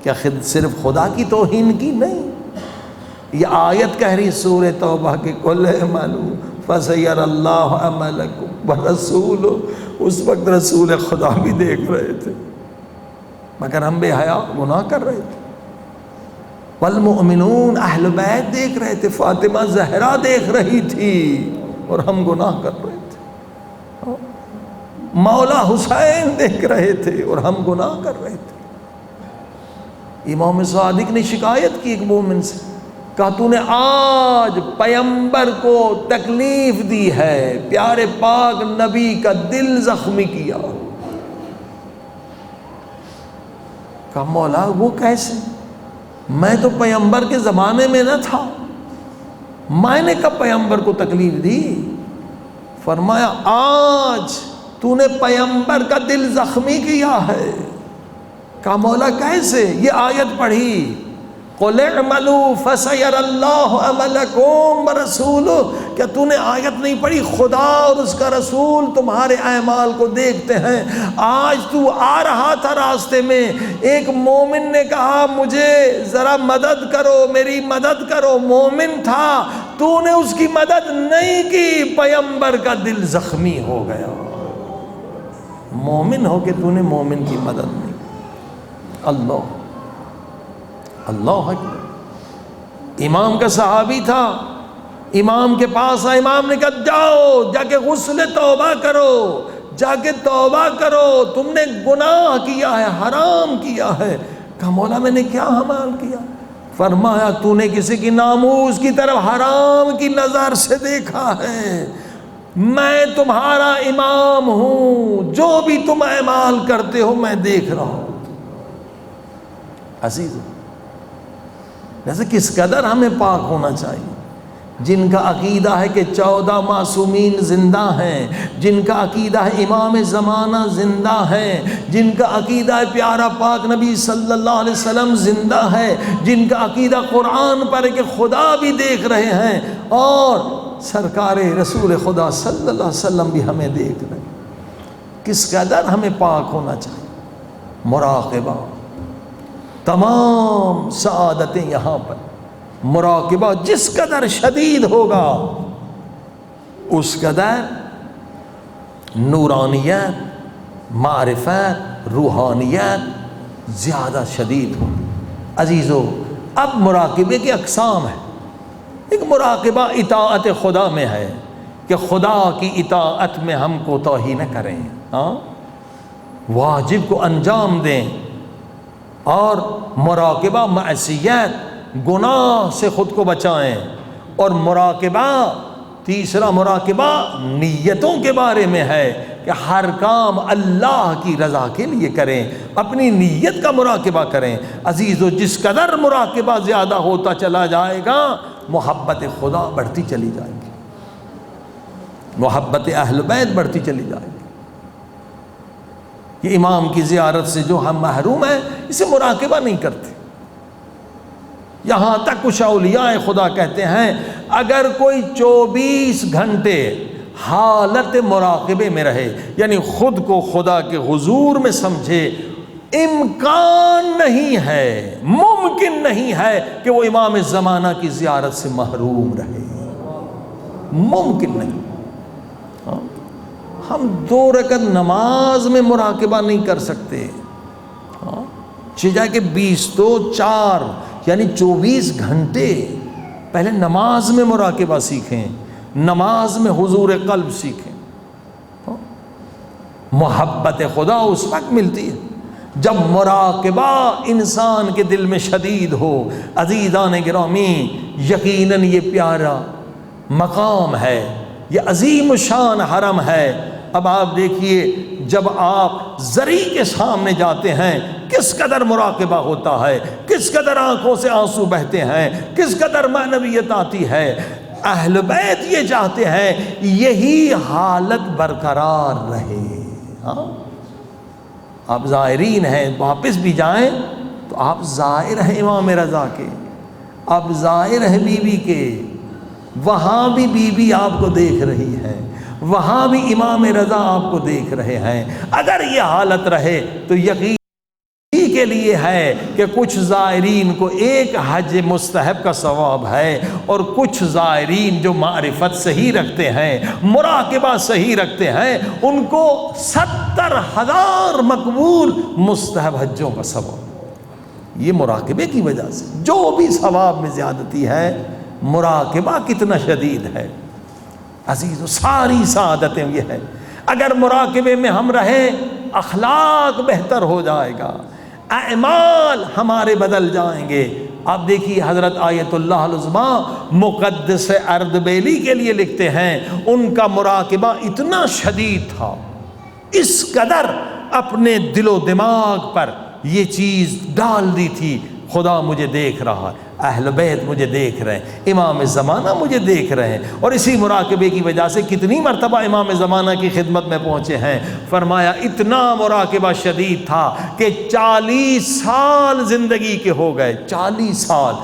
کیا صرف خدا کی توہین کی؟ نہیں، یہ آیت کہہ رہی سورہ توبہ کے قُلْ اعْمَلُوا فَسَيَرَى اللَّهُ عَمَلَكُمْ وَرَسُولُهُ، اس وقت رسول خدا بھی دیکھ رہے تھے مگر ہم بے حیا گناہ کر رہے تھے، والمؤمنون اہل بیت دیکھ رہے تھے، فاطمہ زہرا دیکھ رہی تھی اور ہم گناہ کر رہے تھے، مولا حسین دیکھ رہے تھے اور ہم گناہ کر رہے تھے۔ امام صادق نے شکایت کی ایک مومن سے، کہا تو نے آج پیغمبر کو تکلیف دی ہے، پیارے پاک نبی کا دل زخمی کیا۔ کہا مولا وہ کیسے؟ میں تو پیغمبر کے زمانے میں نہ تھا، میں نے کب پیغمبر کو تکلیف دی؟ فرمایا آج تو نے پیغمبر کا دل زخمی کیا ہے۔ کہا مولا کیسے؟ یہ آیت پڑھی، قُلِ اعْمَلُوا فَسَيَرَى اللَّهُ عَمَلَكُمْ وَرَسُولُهُ۔ کیا تو نے آیت نہیں پڑھی؟ خدا اور اس کا رسول تمہارے اعمال کو دیکھتے ہیں۔ آج تو آ رہا تھا راستے میں، ایک مومن نے کہا مجھے ذرا مدد کرو، میری مدد کرو، مومن تھا، تو نے اس کی مدد نہیں کی، پیغمبر کا دل زخمی ہو گیا۔ مومن ہو کہ تو نے مومن کی مدد نہیں کی۔ اللہ اللہ اکبر۔ امام کا صحابی تھا، امام کے پاس آیا، امام نے کہا جاؤ جا کے غسل توبہ کرو، جا کے توبہ کرو، تم نے گناہ کیا ہے، حرام کیا ہے۔ کہا مولا میں نے کیا حرام کیا؟ فرمایا تو نے کسی کی ناموس کی طرف حرام کی نظر سے دیکھا ہے، میں تمہارا امام ہوں، جو بھی تم اعمال کرتے ہو میں دیکھ رہا ہوں۔ عزیز جیسے کس قدر ہمیں پاک ہونا چاہیے، جن کا عقیدہ ہے کہ 14 معصومین زندہ ہیں، جن کا عقیدہ ہے امام زمانہ زندہ ہیں، جن کا عقیدہ ہے پیارا پاک نبی صلی اللہ علیہ وسلم زندہ ہے، جن کا عقیدہ قرآن پر ہے کہ خدا بھی دیکھ رہے ہیں اور سرکار رسول خدا صلی اللہ علیہ وسلم بھی ہمیں دیکھ رہے ہیں، کس قدر ہمیں پاک ہونا چاہیے۔ مراقبہ، تمام سعادتیں یہاں پر، مراقبہ جس قدر شدید ہوگا اس قدر نورانیت، معرفت، روحانیت زیادہ شدید ہوگی۔ عزیزو اب مراقبے کی اقسام ہیں۔ ایک مراقبہ اطاعت خدا میں ہے کہ خدا کی اطاعت میں ہم کوتاہی نہ کریں، ہاں واجب کو انجام دیں، اور مراقبہ معصیت، گناہ سے خود کو بچائیں، اور مراقبہ تیسرا مراقبہ نیتوں کے بارے میں ہے کہ ہر کام اللہ کی رضا کے لیے کریں، اپنی نیت کا مراقبہ کریں۔ عزیزو جس قدر مراقبہ زیادہ ہوتا چلا جائے گا محبت خدا بڑھتی چلی جائے گی، محبت اہل بیت بڑھتی چلی جائے گی۔ یہ امام کی زیارت سے جو ہم محروم ہیں اسے مراقبہ نہیں کرتے۔ یہاں تک کچھ اولیاء خدا کہتے ہیں اگر کوئی 24 گھنٹے حالت مراقبے میں رہے، یعنی خود کو خدا کے حضور میں سمجھے، امکان نہیں ہے، ممکن نہیں ہے کہ وہ امام زمانہ کی زیارت سے محروم رہے، ممکن نہیں۔ ہم 2 رکعت نماز میں مراقبہ نہیں کر سکتے، چاہے کہ 20 تو 4 یعنی 24 گھنٹے پہلے نماز میں مراقبہ سیکھیں، نماز میں حضور قلب سیکھیں۔ محبت خدا اس وقت ملتی ہے جب مراقبہ انسان کے دل میں شدید ہو۔ عزیزان گرامی یقیناً یہ پیارا مقام ہے، یہ عظیم شان حرم ہے۔ اب آپ دیکھیے جب آپ زری کے سامنے جاتے ہیں کس قدر مراقبہ ہوتا ہے، کس قدر آنکھوں سے آنسو بہتے ہیں، کس قدر معنویت آتی ہے۔ اہل بیت یہ چاہتے ہیں یہی حالت برقرار رہے۔ ہاں آپ زائرین ہیں، واپس بھی جائیں تو آپ زائر ہیں امام رضا کے، آپ زائر ہیں بی بی کے، وہاں بھی بی بی آپ کو دیکھ رہی ہے، وہاں بھی امام رضا آپ کو دیکھ رہے ہیں۔ اگر یہ حالت رہے تو یقین کے لیے ہے کہ کچھ زائرین کو ایک حج مستحب کا ثواب ہے، اور کچھ زائرین جو معرفت صحیح رکھتے ہیں، مراقبہ صحیح رکھتے ہیں، ان کو 70,000 مقبول مستحب حجوں کا ثواب۔ یہ مراقبے کی وجہ سے جو بھی ثواب میں زیادتی ہے، مراقبہ کتنا شدید ہے۔ عزیزو ساری سعادتیں یہ ہے، اگر مراقبے میں ہم رہیں اخلاق بہتر ہو جائے گا، اعمال ہمارے بدل جائیں گے، آپ دیکھیے حضرت آیت اللہ العظمیٰ مقدس اردبیلی کے لیے لکھتے ہیں، ان کا مراقبہ اتنا شدید تھا، اس قدر اپنے دل و دماغ پر یہ چیز ڈال دی تھی، خدا مجھے دیکھ رہا ہے، اہل بیت مجھے دیکھ رہے ہیں، امام زمانہ مجھے دیکھ رہے ہیں، اور اسی مراقبے کی وجہ سے کتنی مرتبہ امام زمانہ کی خدمت میں پہنچے ہیں۔ فرمایا اتنا مراقبہ شدید تھا کہ 40 سال زندگی کے ہو گئے، 40 سال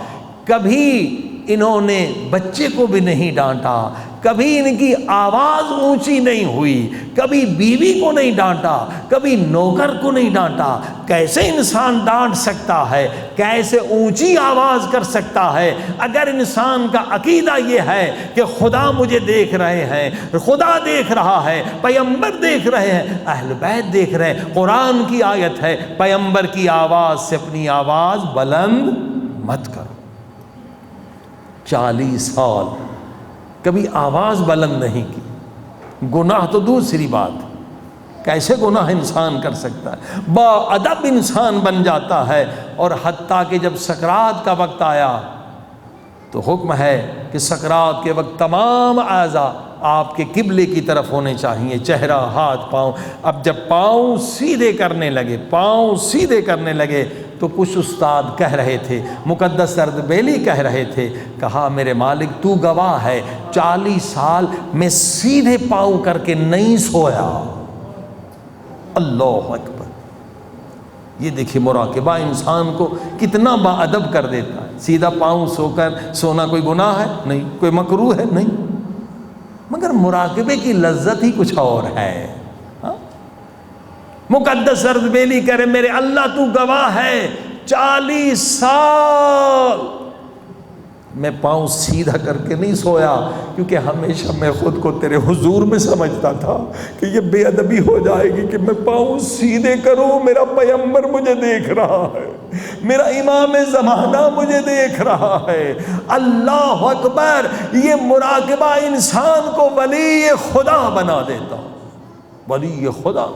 کبھی انہوں نے بچے کو بھی نہیں ڈانٹا، کبھی ان کی آواز اونچی نہیں ہوئی، کبھی بیوی کو نہیں ڈانٹا، کبھی نوکر کو نہیں ڈانٹا۔ کیسے انسان ڈانٹ سکتا ہے، کیسے اونچی آواز کر سکتا ہے اگر انسان کا عقیدہ یہ ہے کہ خدا مجھے دیکھ رہے ہیں، خدا دیکھ رہا ہے، پیغمبر دیکھ رہے ہیں، اہل بیت دیکھ رہے ہیں۔ قرآن کی آیت ہے، پیغمبر کی آواز سے اپنی آواز بلند مت کرو۔ 40 سال کبھی آواز بلند نہیں کی، گناہ تو دوسری بات، کیسے گناہ انسان کر سکتا ہے، با ادب انسان بن جاتا ہے۔ اور حتیٰ کہ جب سکرات کا وقت آیا تو حکم ہے کہ سکرات کے وقت تمام اعضاء آپ کے قبلے کی طرف ہونے چاہیے، چہرہ، ہاتھ، پاؤں۔ اب جب پاؤں سیدھے کرنے لگے تو کچھ استاد کہہ رہے تھے، مقدس اردبیلی کہہ رہے تھے، کہا میرے مالک تو گواہ ہے، 40 سال میں سیدھے پاؤں کر کے نہیں سویا۔ اللہ اکبر! یہ دیکھیے مراقبہ انسان کو کتنا با ادب کر دیتا ہے۔ سیدھا پاؤں سونا کوئی گناہ ہے؟ نہیں۔ کوئی مکروہ ہے؟ نہیں۔ مگر مراقبے کی لذت ہی کچھ اور ہے۔ مقدس اردبیلی کہہ رہے میرے اللہ تو گواہ ہے، 40 سال میں پاؤں سیدھا کر کے نہیں سویا، کیونکہ ہمیشہ میں خود کو تیرے حضور میں سمجھتا تھا کہ یہ بے ادبی ہو جائے گی کہ میں پاؤں سیدھے کروں، میرا پیغمبر مجھے دیکھ رہا ہے، میرا امام زمانہ مجھے دیکھ رہا ہے۔ اللہ اکبر! یہ مراقبہ انسان کو ولی خدا بنا دیتا، ولی خدا۔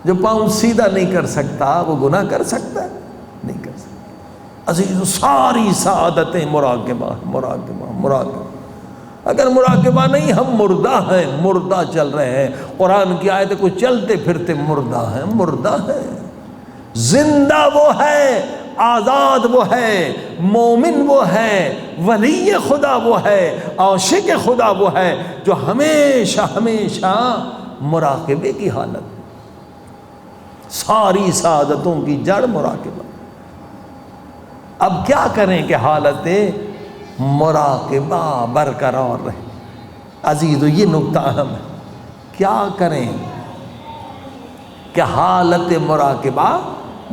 جو پاؤں سیدھا نہیں کر سکتا وہ گناہ کر سکتا ہے؟ نہیں کر سکتا۔ عزیز، ساری سعادتیں مراقبہ۔ اگر مراقبہ نہیں، ہم مردہ ہیں، مردہ چل رہے ہیں۔ قرآن کی آیت کو چلتے پھرتے مردہ ہیں۔ زندہ وہ ہے، آزاد وہ ہے، مومن وہ ہے، ولی خدا وہ ہے، عاشق خدا وہ ہے جو ہمیشہ مراقبے کی حالت۔ ساری سعادتوں کی جڑ مراقبہ۔ اب کیا کریں کہ حالت مراقبہ برقرار رہے؟ عزیزو، یہ نکتہ اہم ہے۔ کیا کریں کہ حالت مراقبہ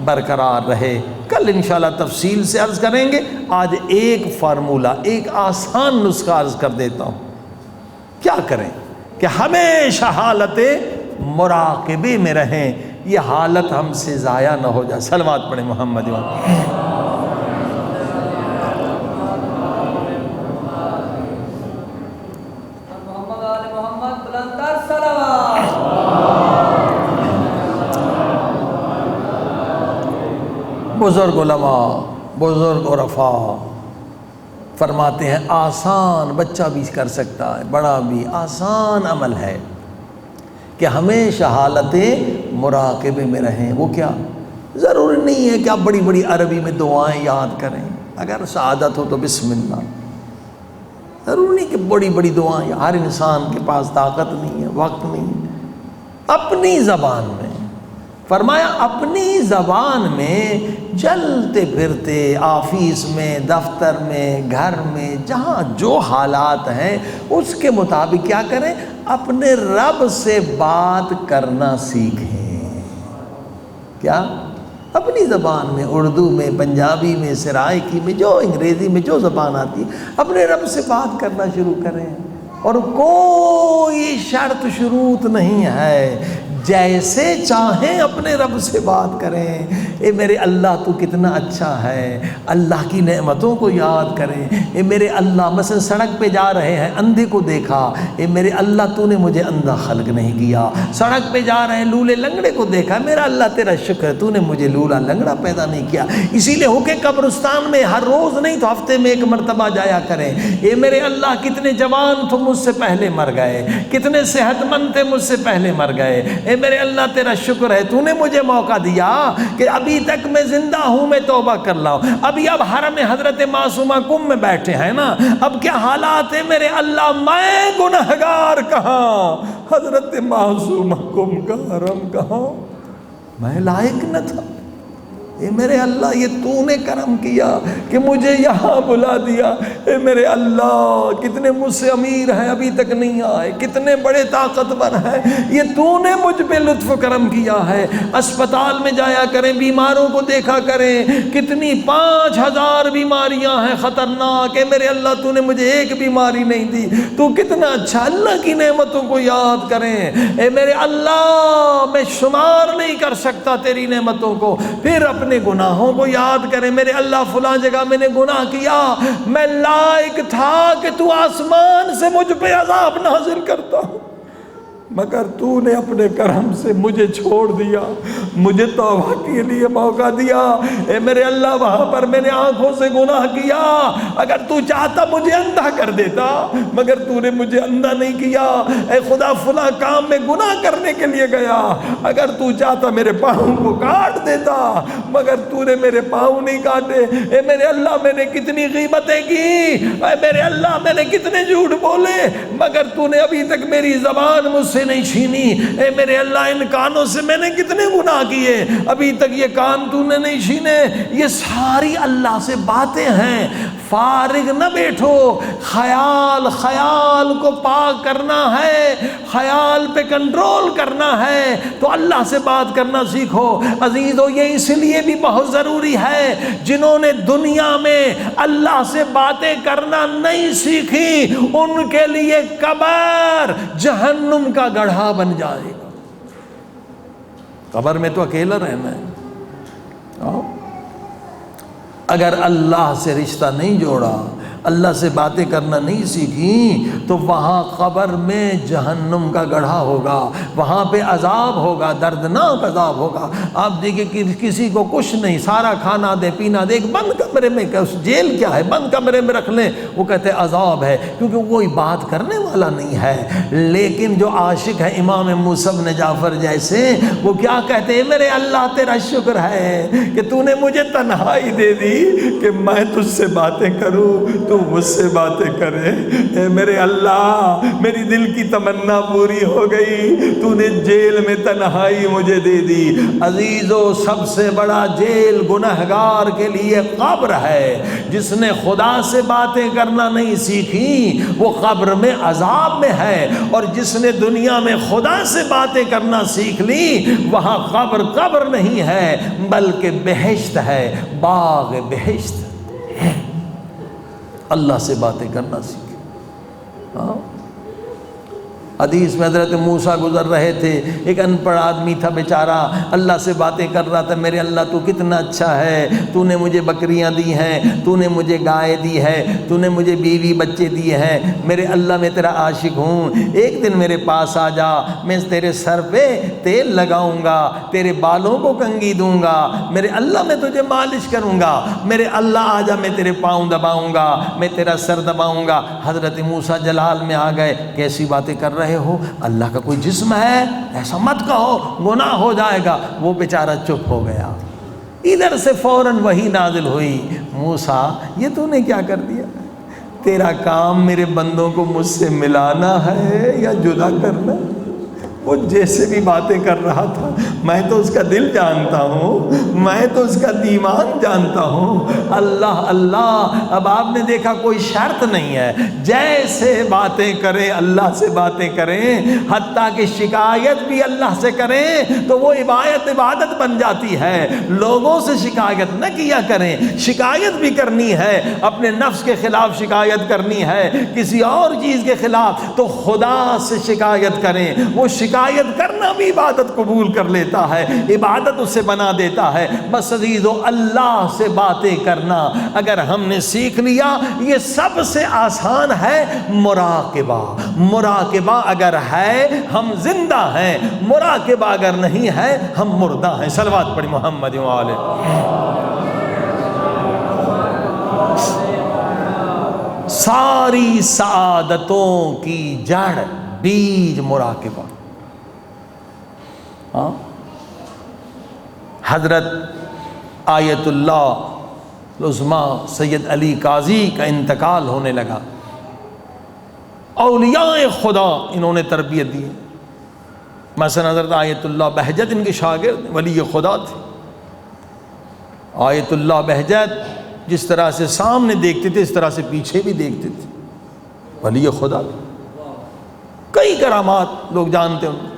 برقرار رہے؟ کل انشاءاللہ تفصیل سے عرض کریں گے۔ آج ایک فارمولہ، ایک آسان نسخہ عرض کر دیتا ہوں۔ کیا کریں کہ ہمیشہ حالت مراقبے میں رہیں، یہ حالت ہم سے ضائع نہ ہو جائے۔ صلوات پڑھیں محمد۔ بزرگ علماء، بزرگ عرفاء فرماتے ہیں آسان، بچہ بھی کر سکتا ہے، بڑا بھی، آسان عمل ہے کہ ہمیشہ حالت مراقبے میں رہیں۔ وہ کیا؟ ضروری نہیں ہے کہ آپ بڑی بڑی عربی میں دعائیں یاد کریں، اگر سعادت ہو تو بسم اللہ۔ ضروری نہیں کہ بڑی بڑی دعائیں، ہر انسان کے پاس طاقت نہیں ہے، وقت نہیں ہے۔ اپنی زبان میں فرمایا، اپنی زبان میں چلتے پھرتے، آفس میں، دفتر میں، گھر میں، جہاں جو حالات ہیں اس کے مطابق کیا کریں؟ اپنے رب سے بات کرنا سیکھیں۔ کیا؟ اپنی زبان میں، اردو میں، پنجابی میں، سرائکی میں، جو انگریزی میں جو زبان آتی ہے، اپنے رب سے بات کرنا شروع کریں۔ اور کوئی شرط شروط نہیں ہے، جیسے چاہیں اپنے رب سے بات کریں۔ اے میرے اللہ تو کتنا اچھا ہے، اللہ کی نعمتوں کو یاد کریں۔ اے میرے اللہ مثلا سڑک پہ جا رہے ہیں، اندھے کو دیکھا، اے میرے اللہ تو نے مجھے اندھا خلق نہیں کیا۔ سڑک پہ جا رہے ہیں، لولے لنگڑے کو دیکھا، میرا اللہ تیرا شکر ہے تو نے مجھے لولا لنگڑا پیدا نہیں کیا۔ اسی لیے ہو کہ قبرستان میں ہر روز نہیں تو ہفتے میں ایک مرتبہ جایا کریں۔ اے میرے اللہ کتنے جوان تم مجھ سے پہلے مر گئے، کتنے صحت مند تھے مجھ سے پہلے مر گئے۔ اے میرے اللہ تیرا شکر ہے تو نے مجھے موقع دیا کہ ابھی تک میں زندہ ہوں، میں توبہ کر لاؤں۔ ابھی اب حرم حضرت معصومہ کم میں بیٹھے ہیں نا، اب کیا حالات ہے میرے اللہ، میں گنہگار کہاں، حضرت معصومہ کم کا حرم کہاں، میں لائق نہ تھا۔ اے میرے اللہ یہ تو نے کرم کیا کہ مجھے یہاں بلا دیا۔ اے میرے اللہ کتنے مجھ سے امیر ہیں ابھی تک نہیں آئے، کتنے بڑے طاقتور ہیں، یہ تو نے مجھ پہ لطف کرم کیا ہے۔ اسپتال میں جایا کریں، بیماروں کو دیکھا کریں، کتنی 5000 بیماریاں ہیں خطرناک۔ اے میرے اللہ تو نے مجھے ایک بیماری نہیں دی، تو کتنا اچھا، اللہ کی نعمتوں کو یاد کریں۔ اے میرے اللہ میں شمار نہیں کر سکتا تیری نعمتوں کو، پھر اپنے گناہوں کو یاد کریں۔ میرے اللہ فلاں جگہ میں نے گناہ کیا، میں لائق تھا کہ تو آسمان سے مجھ پہ عذاب نازل کرتا، مگر تو نے اپنے کرم سے مجھے چھوڑ دیا، مجھے توبہ کے لیے موقع دیا۔ اے میرے اللہ وہاں پر میں نے آنکھوں سے گناہ کیا، اگر تو چاہتا مجھے اندھا کر دیتا، مگر تو نے مجھے اندھا نہیں کیا۔ اے خدا فلاں کام میں گناہ کرنے کے لیے گیا، اگر تو چاہتا میرے پاؤں کو کاٹ دیتا، مگر تو نے میرے پاؤں نہیں کاٹے۔ اے میرے اللہ میں نے کتنی غیبتیں کی، اے میرے اللہ میں نے کتنے جھوٹ بولے، مگر تو نے ابھی تک میری زبان مجھ سے نہیں چھینی۔ اے میرے اللہ ان کانوں سے میں نے کتنے گناہ کیے، ابھی تک یہ کان تو نے نہیں چھینے۔ یہ ساری اللہ سے باتیں ہیں، فارغ نہ بیٹھو، خیال کو پاک کرنا ہے، خیال پہ کنٹرول کرنا ہے، تو اللہ سے بات کرنا سیکھو۔ عزیزو یہ اس لیے بھی بہت ضروری ہے، جنہوں نے دنیا میں اللہ سے باتیں کرنا نہیں سیکھی ان کے لیے قبر جہنم کا گڑھا بن جائے گا۔ قبر میں تو اکیلا رہنا ہے۔ اگر اللہ سے رشتہ نہیں جوڑا، اللہ سے باتیں کرنا نہیں سیکھی، تو وہاں قبر میں جہنم کا گڑھا ہوگا، وہاں پہ عذاب ہوگا، دردناک عذاب ہوگا۔ آپ دیکھیں کہ کسی کو کچھ نہیں، سارا کھانا دے پینا دے، ایک بند کمرے میں، جیل کیا ہے، بند کمرے میں رکھ لیں، وہ کہتے ہیں عذاب ہے، کیونکہ کوئی بات کرنے والا نہیں ہے۔ لیکن جو عاشق ہے امام موسیٰ بن جعفر جیسے، وہ کیا کہتے ہیں، میرے اللہ تیرا شکر ہے کہ تو نے مجھے تنہائی دے دی کہ میں تجھ سے باتیں کروں، تو مجھ سے باتیں کرے۔ اے میرے اللہ میری دل کی تمنا پوری ہو گئی، تو نے جیل میں تنہائی مجھے دے دی۔ عزیزو سب سے بڑا جیل گنہگار کے لیے قبر ہے۔ جس نے خدا سے باتیں کرنا نہیں سیکھی وہ قبر میں عذاب میں ہے، اور جس نے دنیا میں خدا سے باتیں کرنا سیکھ لی وہاں قبر نہیں ہے بلکہ بہشت ہے، باغ بہشت۔ اللہ سے باتیں کرنا سیکھیں۔ حدیث میں حضرت موسیٰ گزر رہے تھے، ایک ان پڑھ آدمی تھا بیچارہ، اللہ سے باتیں کر رہا تھا، میرے اللہ تو کتنا اچھا ہے، تو نے مجھے بکریاں دی ہیں، تو نے مجھے گائے دی ہے، تو نے مجھے بیوی بچے دیے ہیں، میرے اللہ میں تیرا عاشق ہوں، ایک دن میرے پاس آ جا، میں تیرے سر پہ تیل لگاؤں گا، تیرے بالوں کو کنگھی دوں گا، میرے اللہ میں تجھے مالش کروں گا، میرے اللہ آ جا میں تیرے پاؤں دباؤں گا، میں تیرا سر دباؤں گا۔ حضرت موسیٰ جلال میں آ گئے، کیسی باتیں کر رہے ہو، اللہ کا کوئی جسم ہے، ایسا مت کہو گناہ ہو جائے گا۔ وہ بیچارہ چپ ہو گیا۔ ادھر سے فوراً وحی نازل ہوئی، موسیٰ یہ تو نے کیا کر دیا، تیرا کام میرے بندوں کو مجھ سے ملانا ہے یا جدا کرنا؟ وہ جیسے بھی باتیں کر رہا تھا، میں تو اس کا دل جانتا ہوں، میں تو اس کا ایمان جانتا ہوں۔ اللہ اللہ، اب آپ نے دیکھا کوئی شرط نہیں ہے، جیسے باتیں کریں اللہ سے باتیں کریں، حتیٰ کہ شکایت بھی اللہ سے کریں تو وہ عبادت بن جاتی ہے۔ لوگوں سے شکایت نہ کیا کریں، شکایت بھی کرنی ہے، اپنے نفس کے خلاف شکایت کرنی ہے، کسی اور چیز کے خلاف تو خدا سے شکایت کریں۔ وہ شکایت شکایت کرنا بھی عبادت قبول کر لیتا ہے، عبادت اس سے بنا دیتا ہے۔ بس عزیزو، اللہ سے باتیں کرنا اگر ہم نے سیکھ لیا، یہ سب سے آسان ہے مراقبہ۔ مراقبہ اگر ہے ہم زندہ ہیں، مراقبہ اگر نہیں ہے ہم مردہ ہیں۔ صلوات پڑھی محمد وآلہ۔ ساری سعادتوں کی جڑ، بیج مراقبہ۔ حضرت آیت اللہ العظمیٰ سید علی قاضی کا انتقال ہونے لگا۔ اولیاء خدا انہوں نے تربیت دی، مثلا حضرت آیت اللہ بہجت ان کے شاگرد ولی خدا تھے۔ آیت اللہ بہجت جس طرح سے سامنے دیکھتے تھے اس طرح سے پیچھے بھی دیکھتے تھے، ولی خدا تھے۔ کئی کرامات لوگ جانتے ہیں،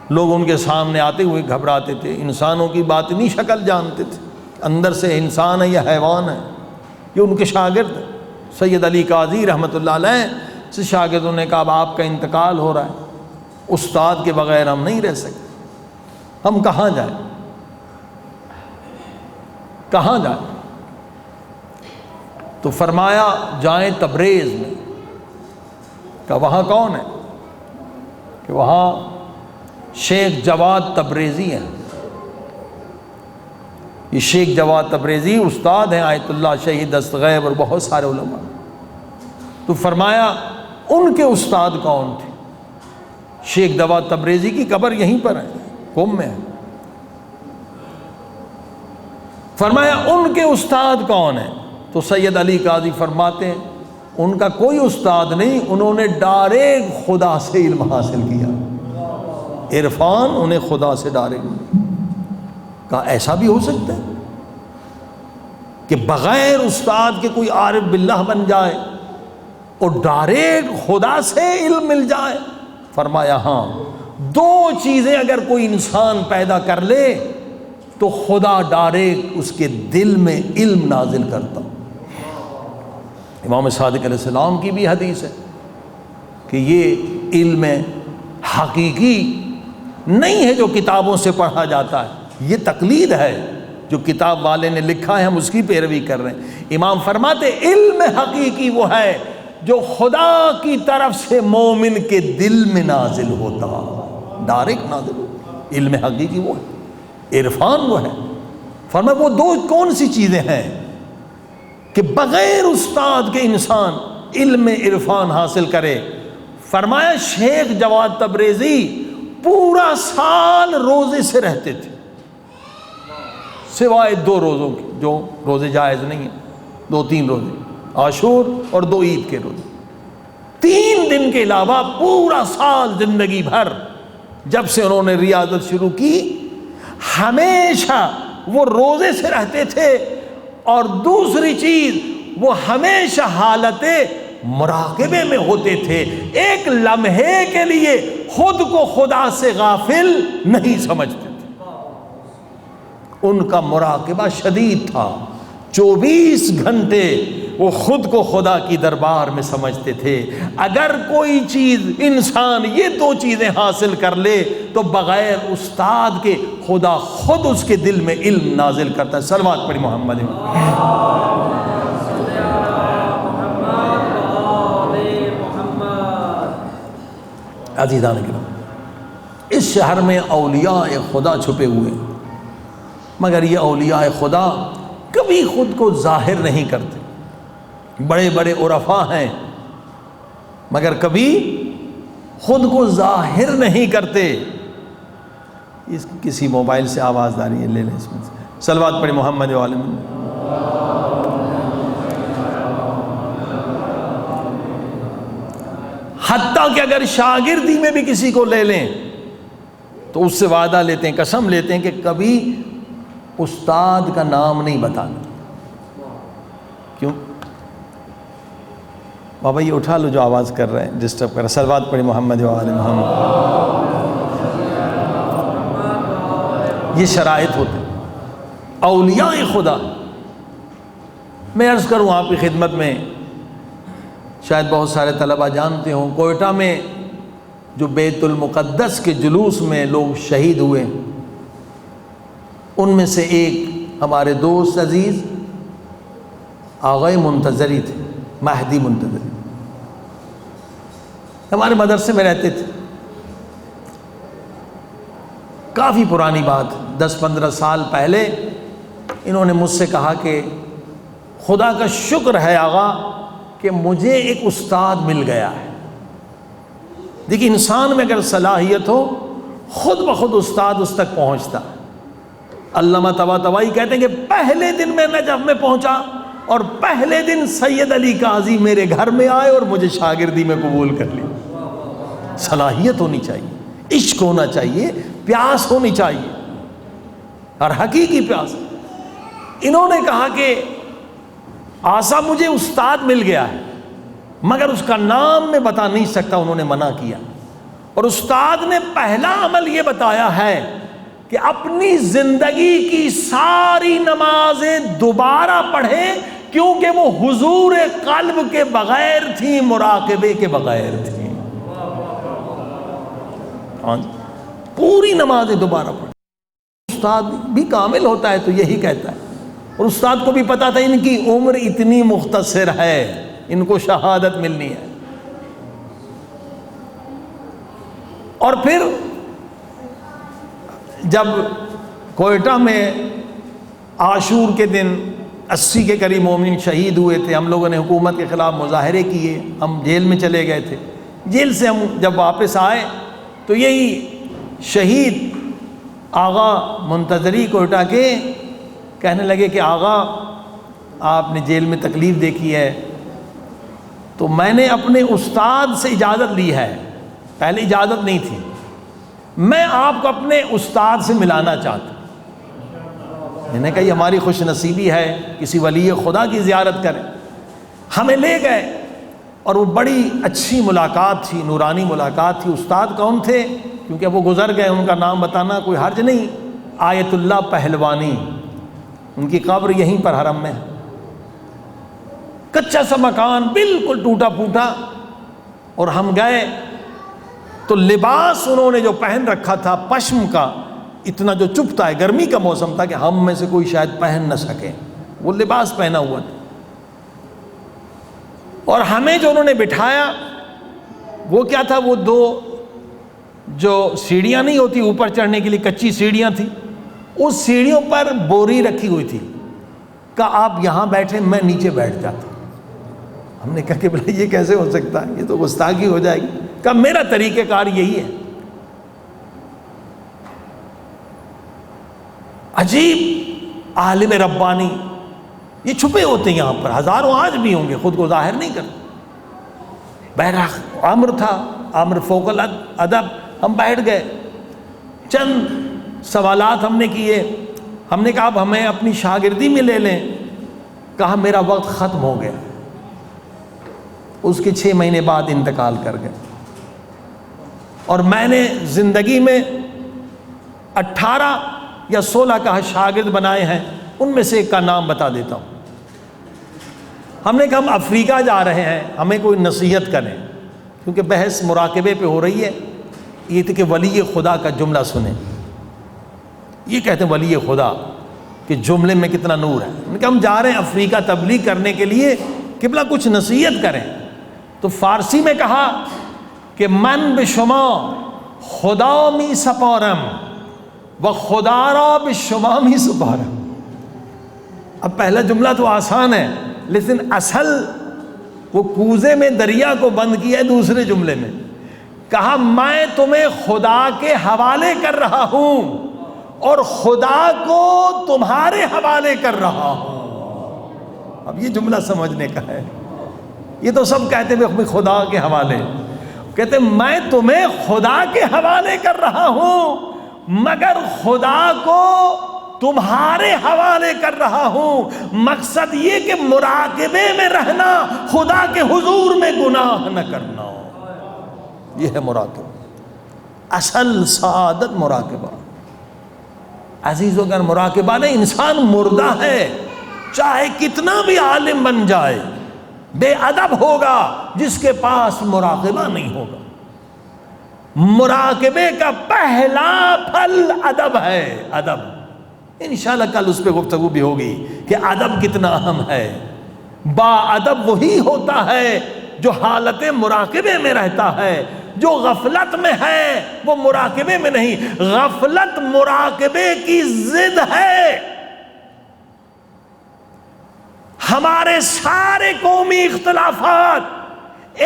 لوگ ان کے سامنے آتے ہوئے گھبراتے تھے، انسانوں کی باطنی شکل جانتے تھے، اندر سے انسان ہے یا حیوان ہے۔ یہ ان کے شاگرد سید علی قاضی رحمۃ اللہ علیہ سے شاگردوں نے کہا اب آپ کا انتقال ہو رہا ہے، استاد کے بغیر ہم نہیں رہ سکتے، ہم کہاں جائیں، کہاں جائیں؟ تو فرمایا جائیں تبریز میں۔ کہ وہاں کون ہے؟ کہ وہاں شیخ جواد تبریزی ہیں۔ یہ شیخ جواد تبریزی استاد ہیں آیت اللہ شہید دستغیب اور بہت سارے علماء۔ تو فرمایا ان کے استاد کون تھے؟ شیخ جواد تبریزی کی قبر یہیں پر ہے، قم میں ہے۔ فرمایا ان کے استاد کون ہیں؟ تو سید علی قاضی فرماتے ہیں ان کا کوئی استاد نہیں، انہوں نے ڈائریکٹ خدا سے علم حاصل کیا، عرفان انہیں خدا سے ڈائریکٹ۔ کہا ایسا بھی ہو سکتا ہے کہ بغیر استاد کے کوئی عارف باللہ بن جائے اور ڈائریکٹ خدا سے علم مل جائے؟ فرمایا ہاں، دو چیزیں اگر کوئی انسان پیدا کر لے تو خدا ڈائریکٹ اس کے دل میں علم نازل کرتا۔ امام صادق علیہ السلام کی بھی حدیث ہے کہ یہ علم حقیقی نہیں ہے جو کتابوں سے پڑھا جاتا ہے، یہ تقلید ہے، جو کتاب والے نے لکھا ہے ہم اس کی پیروی کر رہے ہیں۔ امام فرماتے علم حقیقی وہ ہے جو خدا کی طرف سے مومن کے دل میں نازل ہوتا، ڈائریکٹ نازل ہوتا، علم حقیقی وہ ہے، عرفان وہ ہے۔ فرمایا وہ دو کون سی چیزیں ہیں کہ بغیر استاد کے انسان علم عرفان حاصل کرے؟ فرمایا شیخ جواد تبریزی پورا سال روزے سے رہتے تھے، سوائے 2 روزوں کے جو روزے جائز نہیں ہیں، 2-3 روزے، عاشور اور 2 عید کے روزے، 3 دن کے علاوہ پورا سال زندگی بھر جب سے انہوں نے ریاضت شروع کی ہمیشہ وہ روزے سے رہتے تھے، اور دوسری چیز وہ ہمیشہ حالت مراقبے میں ہوتے تھے، ایک لمحے کے لیے خود کو خدا سے غافل نہیں سمجھتے تھے۔ ان کا مراقبہ شدید تھا، 24 گھنٹے وہ خود کو خدا کی دربار میں سمجھتے تھے۔ اگر کوئی چیز انسان یہ 2 چیزیں حاصل کر لے تو بغیر استاد کے خدا خود اس کے دل میں علم نازل کرتا ہے۔ صلوات پڑھی محمد۔ عزیزان کرام، اس شہر میں اولیاء خدا چھپے ہوئے، مگر یہ اولیاء خدا کبھی خود کو ظاہر نہیں کرتے۔ بڑے بڑے عرفاء ہیں مگر کبھی خود کو ظاہر نہیں کرتے۔ اس کسی موبائل سے آواز آ رہی ہے، لے لیں اس میں سے۔ صلوات پڑھی محمد و عالم۔ حتیٰ کہ اگر شاگردی میں بھی کسی کو لے لیں تو اس سے وعدہ لیتے ہیں، قسم لیتے ہیں کہ کبھی استاد کا نام نہیں بتانا۔ کیوں؟ بابا یہ اٹھا لو جو آواز کر رہے ہیں، ڈسٹرب کر رہے ہیں۔ صلوات پڑھی محمد و آل محمد۔ یہ شرائط ہوتے اولیاء خدا۔ میں عرض کروں آپ کی خدمت میں، شاید بہت سارے طلبہ جانتے ہوں، کوئٹہ میں جو بیت المقدس کے جلوس میں لوگ شہید ہوئے، ان میں سے ایک ہمارے دوست عزیز آغا منتظری تھے، مہدی منتظری، ہمارے مدرسے میں رہتے تھے۔ کافی پرانی بات، 10-15 سال پہلے انہوں نے مجھ سے کہا کہ خدا کا شکر ہے آغا کہ مجھے ایک استاد مل گیا ہے۔ دیکھیے انسان میں اگر صلاحیت ہو خود بخود استاد اس تک پہنچتا۔ علامہ طباطبائی کہتے ہیں کہ پہلے دن میں نجف میں پہنچا اور پہلے دن سید علی قاضی میرے گھر میں آئے اور مجھے شاگردی میں قبول کر لی۔ صلاحیت ہونی چاہیے، عشق ہونا چاہیے، پیاس ہونی چاہیے، اور حقیقی پیاس۔ انہوں نے کہا کہ آسا مجھے استاد مل گیا ہے مگر اس کا نام میں بتا نہیں سکتا، انہوں نے منع کیا۔ اور استاد نے پہلا عمل یہ بتایا ہے کہ اپنی زندگی کی ساری نمازیں دوبارہ پڑھیں، کیونکہ وہ حضور قلب کے بغیر تھیں، مراقبے کے بغیر تھیں۔ پوری نمازیں دوبارہ پڑھیں۔ استاد بھی کامل ہوتا ہے تو یہی کہتا ہے، اور استاد کو بھی پتا تھا ان کی عمر اتنی مختصر ہے، ان کو شہادت ملنی ہے۔ اور پھر جب کوئٹہ میں عاشور کے دن 80 کے قریب مومنین شہید ہوئے تھے، ہم لوگوں نے حکومت کے خلاف مظاہرے کیے، ہم جیل میں چلے گئے تھے۔ جیل سے ہم جب واپس آئے تو یہی شہید آغا منتظری کوئٹہ کے کہنے لگے کہ آغا آپ نے جیل میں تکلیف دیکھی ہے، تو میں نے اپنے استاد سے اجازت لی ہے، پہلے اجازت نہیں تھی، میں آپ کو اپنے استاد سے ملانا چاہتا ہوں۔ میں نے کہا یہ ہماری خوش نصیبی ہے، کسی ولی خدا کی زیارت کریں۔ ہمیں لے گئے اور وہ بڑی اچھی ملاقات تھی، نورانی ملاقات تھی۔ استاد کون تھے؟ کیونکہ وہ گزر گئے، ان کا نام بتانا کوئی حرج نہیں، آیت اللہ پہلوانی، ان کی قبر یہیں پر حرم میں ہے۔ کچا سا مکان بالکل ٹوٹا پھوٹا، اور ہم گئے تو لباس انہوں نے جو پہن رکھا تھا پشم کا، اتنا جو چبھتا ہے، گرمی کا موسم تھا کہ ہم میں سے کوئی شاید پہن نہ سکے، وہ لباس پہنا ہوا تھا۔ اور ہمیں جو انہوں نے بٹھایا وہ کیا تھا، وہ دو جو سیڑھیاں نہیں ہوتی اوپر چڑھنے کے لیے، کچی سیڑھیاں تھیں، اس سیڑھیوں پر بوری رکھی ہوئی تھی۔ کہا آپ یہاں بیٹھے، میں نیچے بیٹھ جاتا۔ ہم نے کہا کہ بھائی یہ کیسے ہو سکتا ہے، یہ تو گستاخی ہو جائے گی۔ کہا میرا طریقہ کار یہی ہے۔ عجیب عالم ربانی، یہ چھپے ہوتے ہیں یہاں پر، ہزاروں آج بھی ہوں گے، خود کو ظاہر نہیں کرتے۔ بہرحال عمر تھا، عمر فوق الادب، ہم بیٹھ گئے، چند سوالات ہم نے کیے۔ ہم نے کہا اب ہمیں اپنی شاگردی میں لے لیں۔ کہا میرا وقت ختم ہو گیا۔ اس کے 6 مہینے بعد انتقال کر گئے، اور میں نے زندگی میں 18 یا 16 کا شاگرد بنائے ہیں، ان میں سے ایک کا نام بتا دیتا ہوں۔ ہم نے کہا ہم افریقہ جا رہے ہیں، ہمیں کوئی نصیحت کریں، کیونکہ بحث مراقبے پہ ہو رہی ہے۔ یہ تھی کہ ولی خدا کا جملہ سنیں۔ یہ کہتے ہیں ولی خدا کہ جملے میں کتنا نور ہے۔ ہم نے کہا ہم جا رہے ہیں افریقہ تبلیغ کرنے کے لیے، قبلہ کچھ نصیحت کریں۔ تو فارسی میں کہا کہ من به شما خدا می سپارم و خدا را به شما می سپارم۔ اب پہلا جملہ تو آسان ہے، لیکن اصل وہ کوزے میں دریا کو بند کیا ہے دوسرے جملے میں۔ کہا میں تمہیں خدا کے حوالے کر رہا ہوں اور خدا کو تمہارے حوالے کر رہا ہوں۔ اب یہ جملہ سمجھنے کا ہے۔ یہ تو سب کہتے ہیں خدا کے حوالے، کہتے ہیں میں تمہیں خدا کے حوالے کر رہا ہوں مگر خدا کو تمہارے حوالے کر رہا ہوں۔ مقصد یہ کہ مراقبے میں رہنا، خدا کے حضور میں گناہ نہ کرنا، یہ ہے مراقبہ، اصل سعادت مراقبہ۔ عزیزو اگر مراقبہ نہیں، انسان مردہ ہے، چاہے کتنا بھی عالم بن جائے، بے ادب ہوگا جس کے پاس مراقبہ نہیں ہوگا۔ مراقبے کا پہلا پھل ادب ہے. ادب انشاءاللہ کل اس پہ گفتگو بھی ہوگی کہ ادب کتنا اہم ہے. با ادب وہی ہوتا ہے جو حالت مراقبے میں رہتا ہے. جو غفلت میں ہے وہ مراقبے میں نہیں. غفلت مراقبے کی ضد ہے. ہمارے سارے قومی اختلافات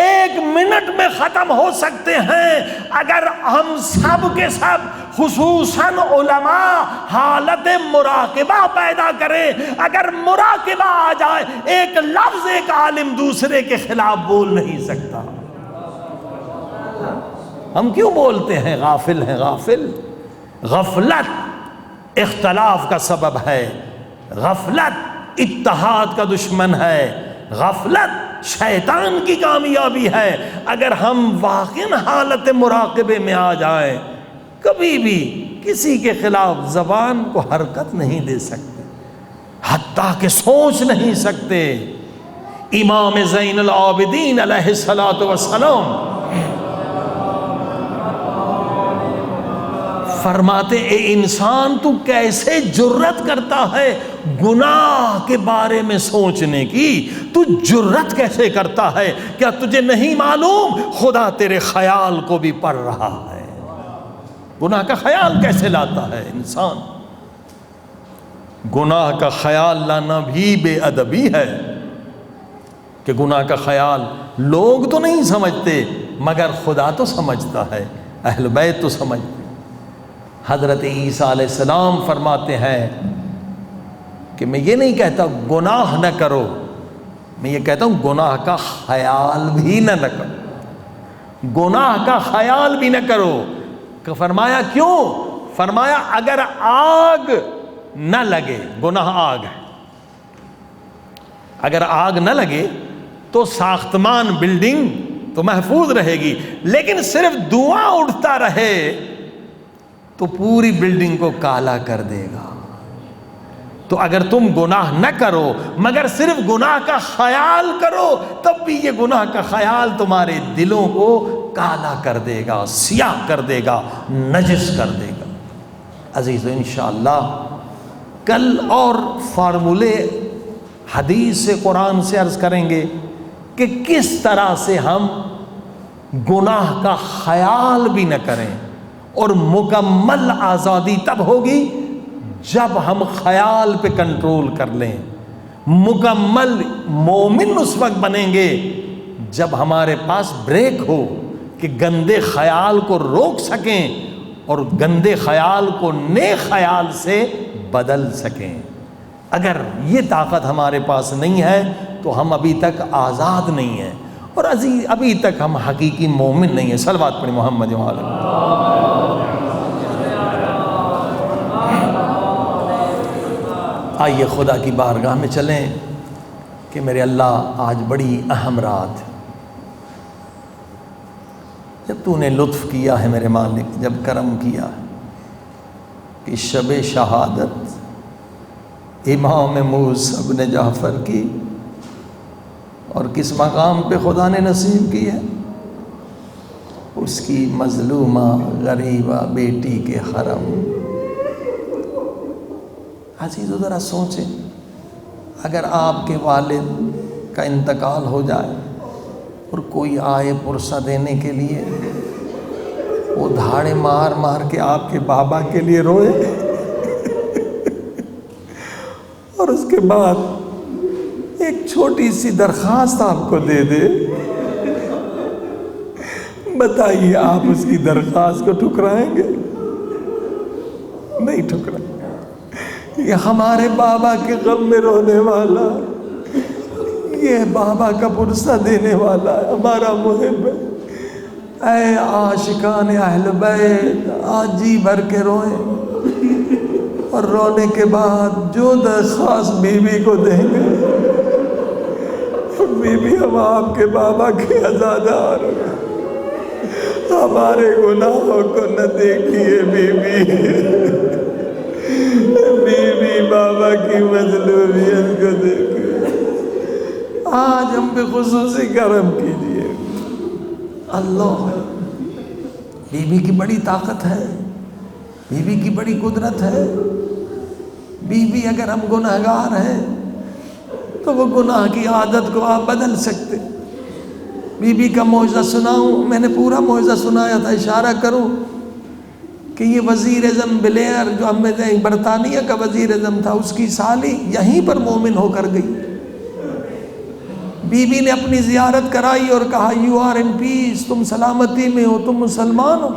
ایک منٹ میں ختم ہو سکتے ہیں اگر ہم سب کے سب خصوصاً علماء حالت مراقبہ پیدا کریں. اگر مراقبہ آ جائے ایک لفظ ایک عالم دوسرے کے خلاف بول نہیں سکتا. ہم کیوں بولتے ہیں غافل ہیں غافل؟ غفلت اختلاف کا سبب ہے. غفلت اتحاد کا دشمن ہے. غفلت شیطان کی کامیابی ہے. اگر ہم واقعی حالت مراقبے میں آ جائیں کبھی بھی کسی کے خلاف زبان کو حرکت نہیں دے سکتے، حتیٰ کہ سوچ نہیں سکتے. امام زین العابدین علیہ الصلوۃ والسلام فرماتے اے انسان تو کیسے جرت کرتا ہے گناہ کے بارے میں سوچنے کی؟ تو جرت کیسے کرتا ہے؟ کیا تجھے نہیں معلوم خدا تیرے خیال کو بھی پڑھ رہا ہے؟ گناہ کا خیال کیسے لاتا ہے انسان؟ گناہ کا خیال لانا بھی بے ادبی ہے کہ گناہ کا خیال لوگ تو نہیں سمجھتے مگر خدا تو سمجھتا ہے، اہل بیت تو سمجھتے. حضرت عیسیٰ علیہ السلام فرماتے ہیں کہ میں یہ نہیں کہتا گناہ نہ کرو، میں یہ کہتا ہوں گناہ کا خیال بھی نہ کرو. گناہ کا خیال بھی نہ کرو. فرمایا کیوں؟ فرمایا اگر آگ نہ لگے، گناہ آگ ہے، اگر آگ نہ لگے تو ساختمان بلڈنگ تو محفوظ رہے گی، لیکن صرف دھواں اٹھتا رہے تو پوری بلڈنگ کو کالا کر دے گا. تو اگر تم گناہ نہ کرو مگر صرف گناہ کا خیال کرو تب بھی یہ گناہ کا خیال تمہارے دلوں کو کالا کر دے گا، سیاہ کر دے گا، نجس کر دے گا. عزیز انشاءاللہ کل اور فارمولے حدیث سے قرآن سے عرض کریں گے کہ کس طرح سے ہم گناہ کا خیال بھی نہ کریں. اور مکمل آزادی تب ہوگی جب ہم خیال پہ کنٹرول کر لیں. مکمل مومن اس وقت بنیں گے جب ہمارے پاس بریک ہو کہ گندے خیال کو روک سکیں اور گندے خیال کو نیک خیال سے بدل سکیں. اگر یہ طاقت ہمارے پاس نہیں ہے تو ہم ابھی تک آزاد نہیں ہیں اور ابھی تک ہم حقیقی مومن نہیں ہیں. صلوات پڑھیں محمد وعلیہ. آئیے خدا کی بارگاہ میں چلیں کہ میرے اللہ آج بڑی اہم رات، جب تو نے لطف کیا ہے میرے مالک، جب کرم کیا کہ شب شہادت امام موسیٰ بن جعفر کی، اور کس مقام پہ خدا نے نصیب کی ہے؟ اس کی مظلومہ غریبہ بیٹی کے حرم. عزیزو ذرا سوچیں، اگر آپ کے والد کا انتقال ہو جائے اور کوئی آئے پرسہ دینے کے لیے، وہ دھاڑے مار مار کے آپ کے بابا کے لیے روئے اور اس کے بعد ایک چھوٹی سی درخواست آپ کو دے دے، بتائیے آپ اس کی درخواست کو ٹھکرائیں گے؟ نہیں ٹھکرائیں. یہ ہمارے بابا کے غم میں رونے والا، یہ بابا کا پرسہ دینے والا ہے، ہمارا محب ہے. اے عاشقان اہل بیت، آج جی بھر کے روئیں اور رونے کے بعد جو درخواست بیوی کو دیں گے، بیوی ہم آپ کے بابا کے عزادار، ہمارے گناہوں کو نہ دیکھیے بیوی، بیوی بابا کی مظلومیت کو دیکھیں. آج ہم پہ خصوصی کرم کیجئے. اللہ بی بی کی بڑی طاقت ہے، بی بی کی بڑی قدرت ہے۔ بی بی اگر ہم گناہگار ہیں تو وہ گناہ کی عادت کو آپ بدل سکتے۔ بی بی کا معجزہ سناؤں؟ میں نے پورا معجزہ سنایا تھا، اشارہ کروں کہ یہ وزیر اعظم بلیئر جو برطانیہ کا وزیر اعظم تھا، اس کی سالی یہیں پر مومن ہو کر گئی۔ بی بی نے اپنی زیارت کرائی اور کہا یو آر ان پیس، تم سلامتی میں ہو، تم مسلمان ہو۔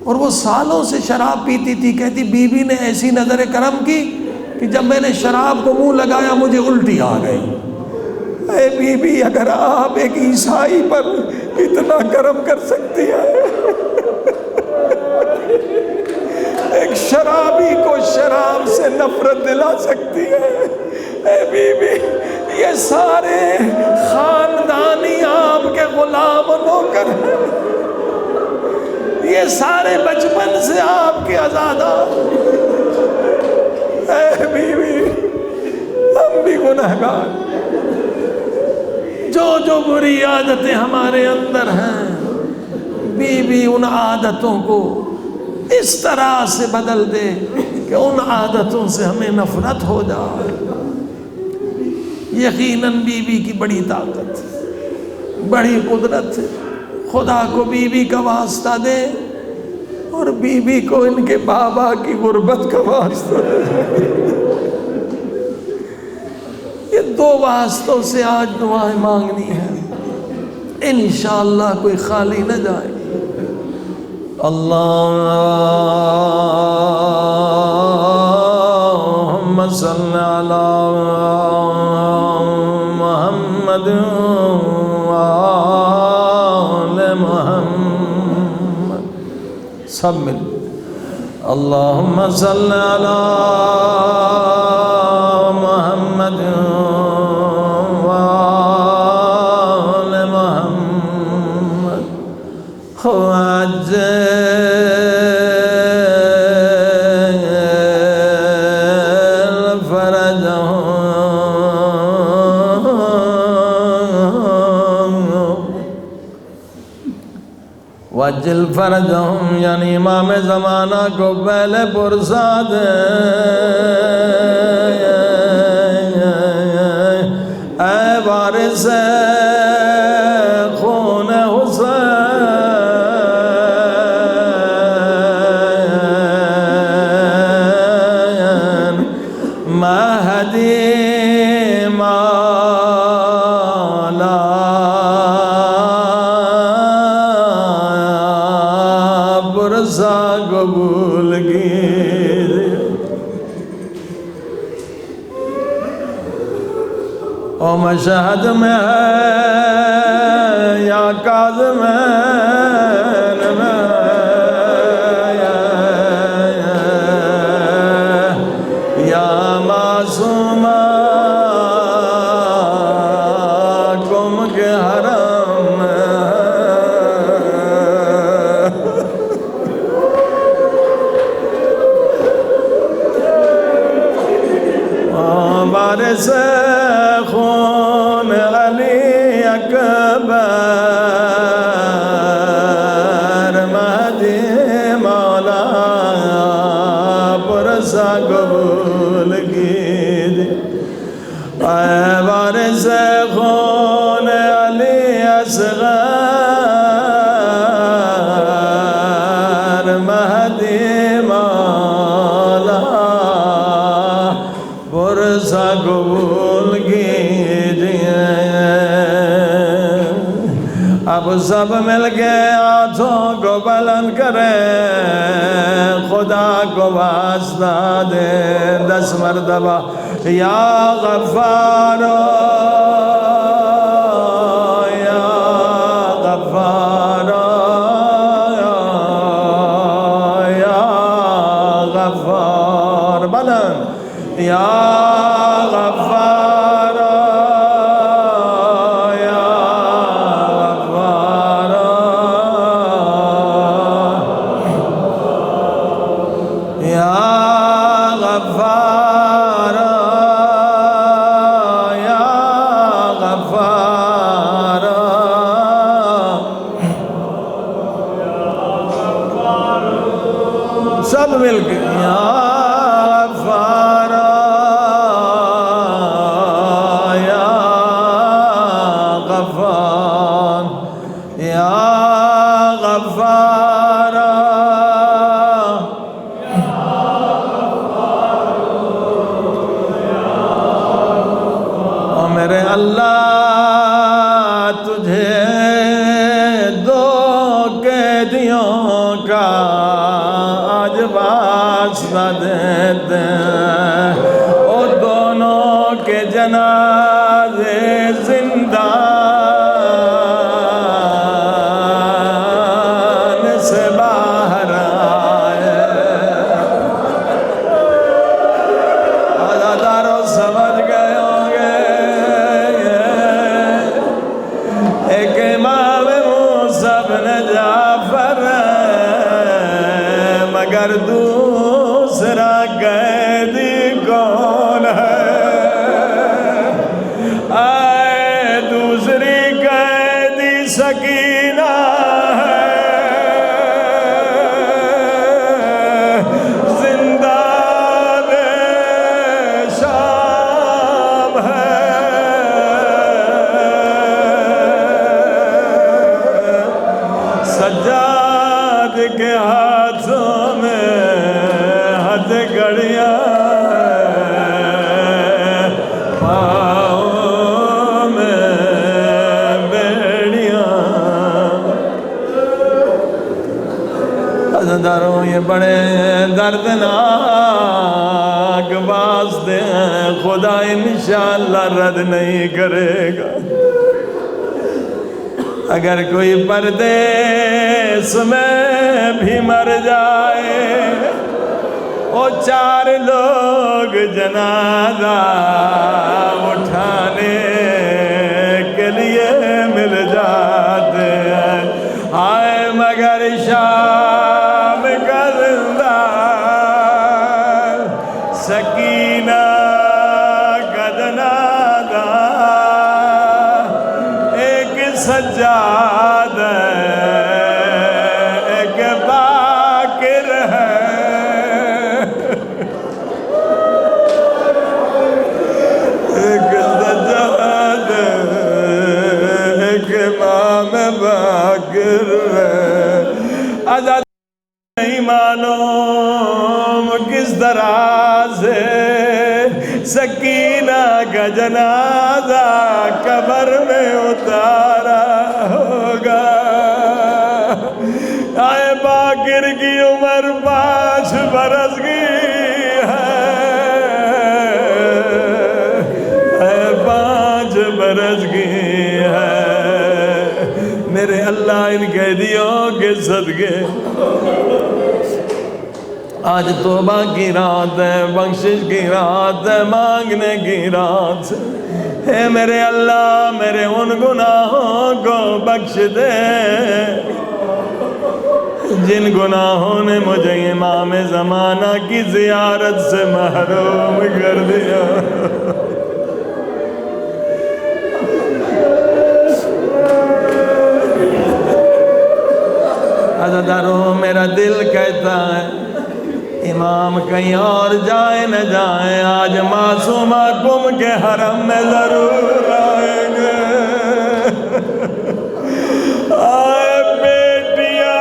اور وہ سالوں سے شراب پیتی تھی، کہتی بی بی نے ایسی نظر کرم کی کہ جب میں نے شراب کو منہ لگایا مجھے الٹی آ گئی۔ اے بی بی، اگر آپ ایک عیسائی پر اتنا کرم کر سکتی ہیں، ایک شرابی کو شراب سے نفرت دلا سکتی ہے، اے بی بی، یہ سارے خاندانی آپ کے غلام و نوکر ہیں، یہ سارے بچپن سے آپ کے آزادار۔ اے بی بی، ہم بھی گنہگار، جو بری عادتیں ہمارے اندر ہیں، بی بی ان عادتوں کو اس طرح سے بدل دے کہ ان عادتوں سے ہمیں نفرت ہو جائے۔ یقیناً بی بی کی بڑی طاقت، بڑی قدرت ہے۔ خدا کو بی بی کا واسطہ دے اور بی بی کو ان کے بابا کی غربت کا واسطہ دے۔ یہ دو واسطوں سے آج دعائیں مانگنی ہیں، انشاءاللہ کوئی خالی نہ جائے۔ اللہم صلی علی محمد وآل محمد، سب مل۔ اللہم صلی علی محمد وآل محمد وعجل وجل فرجہم، یعنی امام زمانہ کو پہلے پرسا دے۔ اے وارث خون حسین، مہدی مولا پرسا قبول کیجئے۔ او مشہد میں ہے یا کاظمین میں یا معصومہ کم کے حرم میں، وارث خون علی اکبر، مہدی مولا پرسا قبول کیجئے۔ اے وارث خون علی اصغر، مہدی مولا پرسا قبول کیجئے۔ اب سب مل کے ہاتھوں کو بلند کریں، خدا کو واسطہ دیں 10 مرتبہ، یا غفار یا غفار یا غفار، بلند، یا غفار یا غفار یا غفار یا سب مل کے یا غفار یا غفار یا غفار او میرے اللہ تجھے دو قیدیوں کا آج واسطہ دیتے ہیں او دونوں کے جنازے زندان سے باہر آئے عزاداروں سمجھ گئے ہوں گے ایک امام موسیٰ بن جعفر مگر دوسرا قیدی کون ہے آئے دوسری قیدی سکینہ ہے زندان شام ہے سجاد کے ہاتھوں میں ہتھ گھڑیاں پاؤں میں بیڑیاں عزاداروں یہ بڑے دردناک واسطے ہیں خدا انشاءاللہ رد نہیں کرے گا اگر کوئی پردیس میں بھی مر جائے وہ چار لوگ جنازہ اٹھانے کے لیے مل جاتے ہیں ہائے مگر شام کا زندان سکینہ کا جنازہ ایک سجاد ہے ایک باقر ہے ایک سجاد ہے ایک امام باقر ہے آزاد نہیں معلوم کس طرح سے سکینہ کا جنازہ قبر میں اتارا ہوگا آئے باقر کی عمر 5 برس کی ہے 5 برس کی ہے میرے اللہ ان قیدیوں کے صدقے آج توبہ کی رات ہے بخشش کی رات ہے مانگنے کی رات ہے میرے اللہ میرے ان گناہوں کو بخش دے جن گناہوں نے مجھے امام زمانہ کی زیارت سے محروم کر دیا عزاداروں میرا دل کہتا ہے امام کہیں اور جائے نہ جائیں آج معصومہ کم کے حرم میں ضرور آئیں گے آئے بیٹیاں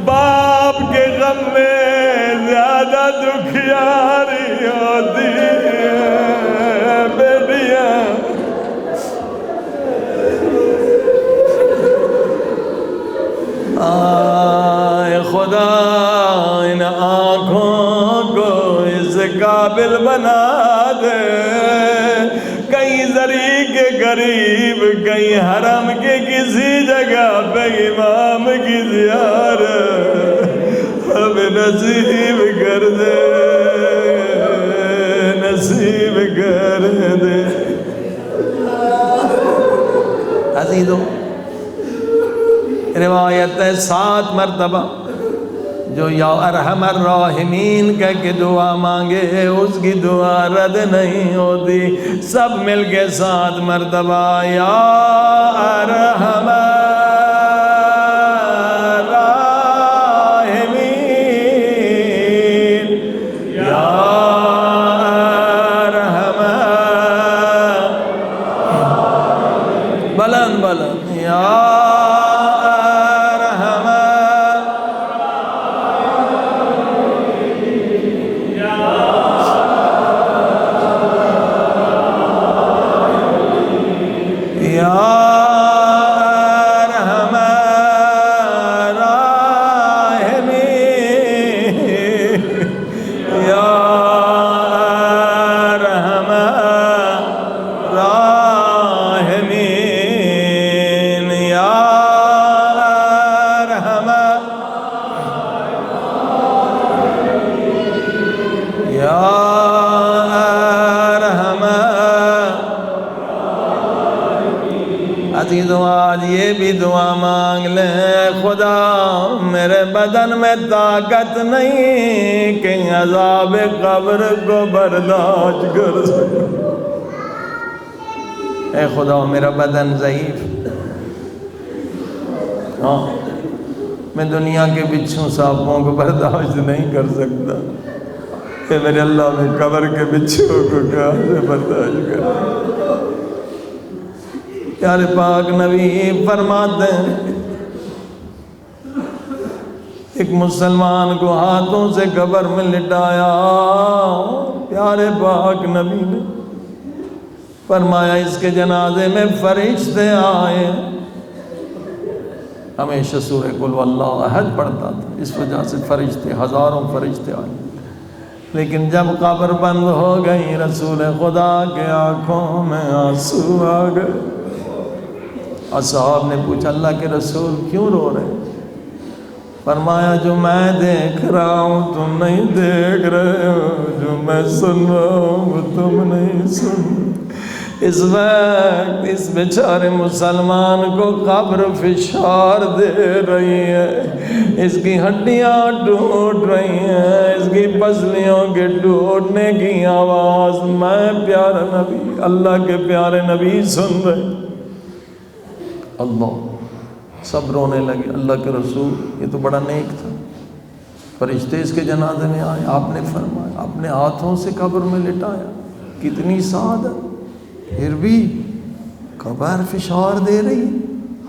باپ کے غم میں زیادہ دکھیاری ہوتی ہے بیٹیاں آئے خدا ان آنکھوں کو اس قابل بنا دے کہیں زری کے قریب کہیں حرم کے کسی جگہ پہ امام کی زیارت اب نصیب کر دے نصیب کر دے عزیزوں روایت ہے 7 مرتبہ جو یا ارحم الراحمین کہہ کے دعا مانگے اس کی دعا رد نہیں ہوتی. سب مل کے 7 مرتبہ یا ارحم الراحمین یا ارحم بلند بلند یا آج یہ بھی دعا مانگ لیں خدا میرے بدن میں طاقت نہیں کہ عذاب قبر کو برداشت کر سکوں. اے خدا میرا بدن ضعیف، میں دنیا کے بچھو سانپوں کو برداشت نہیں کر سکتا. کہ میرے اللہ میں قبر کے بچھو کو کہاں سے برداشت کر. پیارے پاک نبی فرماتے ہیں ایک مسلمان کو ہاتھوں سے قبر میں لٹایا. پیارے پاک نبی نے فرمایا اس کے جنازے میں فرشتے آئے. ہمیشہ سورہ قل واللہ احد پڑھتا تھا، اس وجہ سے فرشتے ہزاروں فرشتے آئے. لیکن جب قبر بند ہو گئی رسول خدا کے آنکھوں میں آنسو آ گئے. اصحاب نے پوچھا اللہ کے رسول کیوں رو رہے؟ فرمایا جو میں دیکھ رہا ہوں تم نہیں دیکھ رہے ہو، جو میں سن رہا ہوں وہ تم نہیں سن. اس وقت اس بیچارے مسلمان کو قبر فشار دے رہی ہے، اس کی ہڈیاں ٹوٹ رہی ہیں، اس کی پسلیوں کے ٹوٹنے کی آواز میں پیارا نبی اللہ کے پیارے نبی سن رہے. اللہ سب رونے لگے. اللہ کے رسول یہ تو بڑا نیک تھا. فرشتے اس کے جنازے میں آئے، آپ نے فرمایا اپنے ہاتھوں سے قبر میں لٹایا. کتنی سعادت. پھر بھی قبر فشار دے رہی،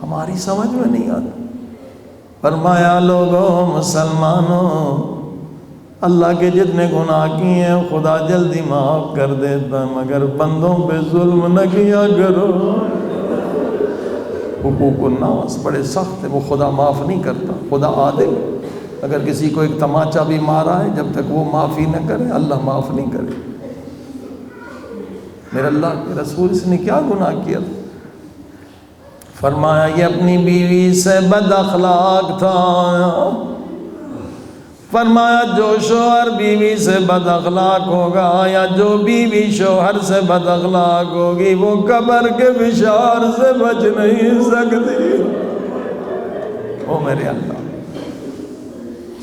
ہماری سمجھ میں نہیں آتا. فرمایا لوگوں مسلمانوں اللہ کے جتنے گناہ کیے ہیں خدا جلدی معاف کر دیتا مگر بندوں پہ ظلم نہ کیا کرو. حقوق الناس بڑے سخت ہے، وہ خدا معاف نہیں کرتا. خدا عادل، اگر کسی کو ایک تماچا بھی مارا ہے جب تک وہ معافی نہ کرے اللہ معاف نہیں کرے. میرے اللہ کے رسول اس نے کیا گناہ کیا؟ فرمایا یہ اپنی بیوی سے بد اخلاق تھا. فرمایا جو شوہر بیوی سے بد اخلاق ہوگا یا جو بیوی شوہر سے بد اخلاق ہوگی وہ قبر کے فشار سے بچ نہیں سکتی. او میرے اللہ،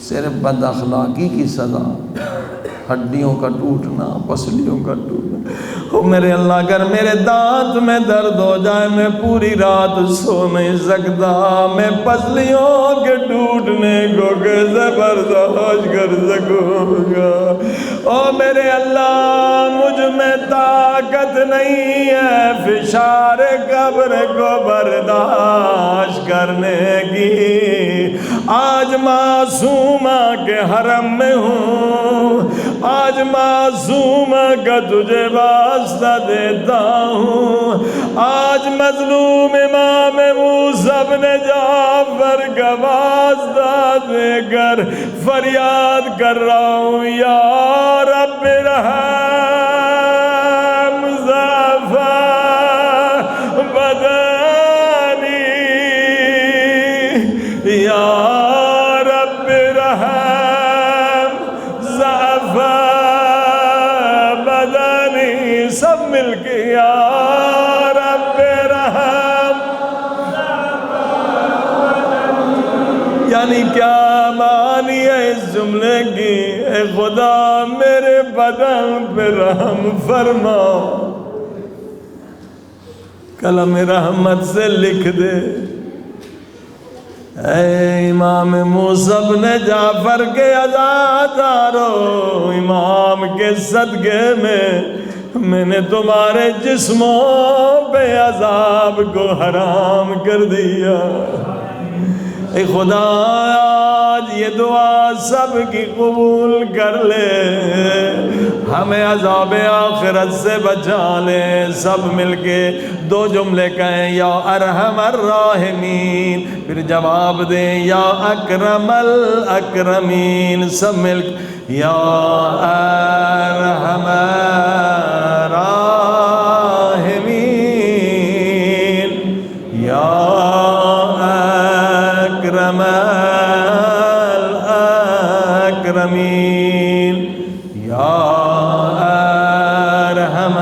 صرف بد اخلاقی کی سزا، ہڈیوں کا ٹوٹنا، پسلیوں کا ٹوٹنا. او میرے اللہ اگر میرے دانت میں درد ہو جائے میں پوری رات سو نہیں سکتا، میں پسلیوں کے ٹوٹنے کو کیسے برداشت کر سکوں گا؟ او میرے اللہ مجھ میں طاقت نہیں ہے فشار قبر کو برداشت کرنے کی. آج معصومہ کے حرم میں ہوں، آج معصومہ کا تجھے واسطہ دیتا ہوں. آج مظلوم امام موسیٰ بن جعفر کا واسطہ دے کر فریاد کر رہا ہوں یا رب رحم ضعف بدنی، یا رب رحم ضعف بدنی. سب مل کے یا رب رحم. یعنی کیا مان معانی ہے اس جملے کی، اے خدا میرے بدن پہ رحم فرما، قلم رحمت سے لکھ دے۔ اے امام موسیٰ بن جعفر کے عزادارو، امام کے صدقے میں نے تمہارے جسموں پہ عذاب کو حرام کر دیا۔ اے خدا آج یہ دعا سب کی قبول کر لے، ہمیں عذاب آخرت سے بچا لے۔ سب مل کے دو جملے کہیں، یا ارحم الراحمین، پھر جواب دیں یا اکرم الاکرمین۔ سب مل کے یا ارحم الأكرمين يا أرحم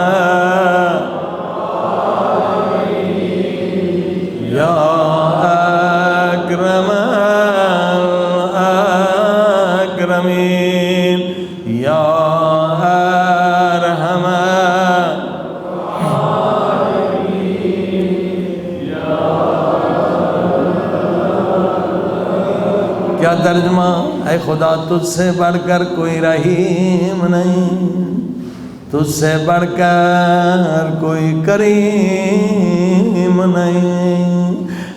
يا أكرم الأكرمين يا أرحم کیا ترجمہ؟ اے خدا تجھ سے بڑھ کر کوئی رحیم نہیں، تجھ سے بڑھ کر کوئی کریم نہیں۔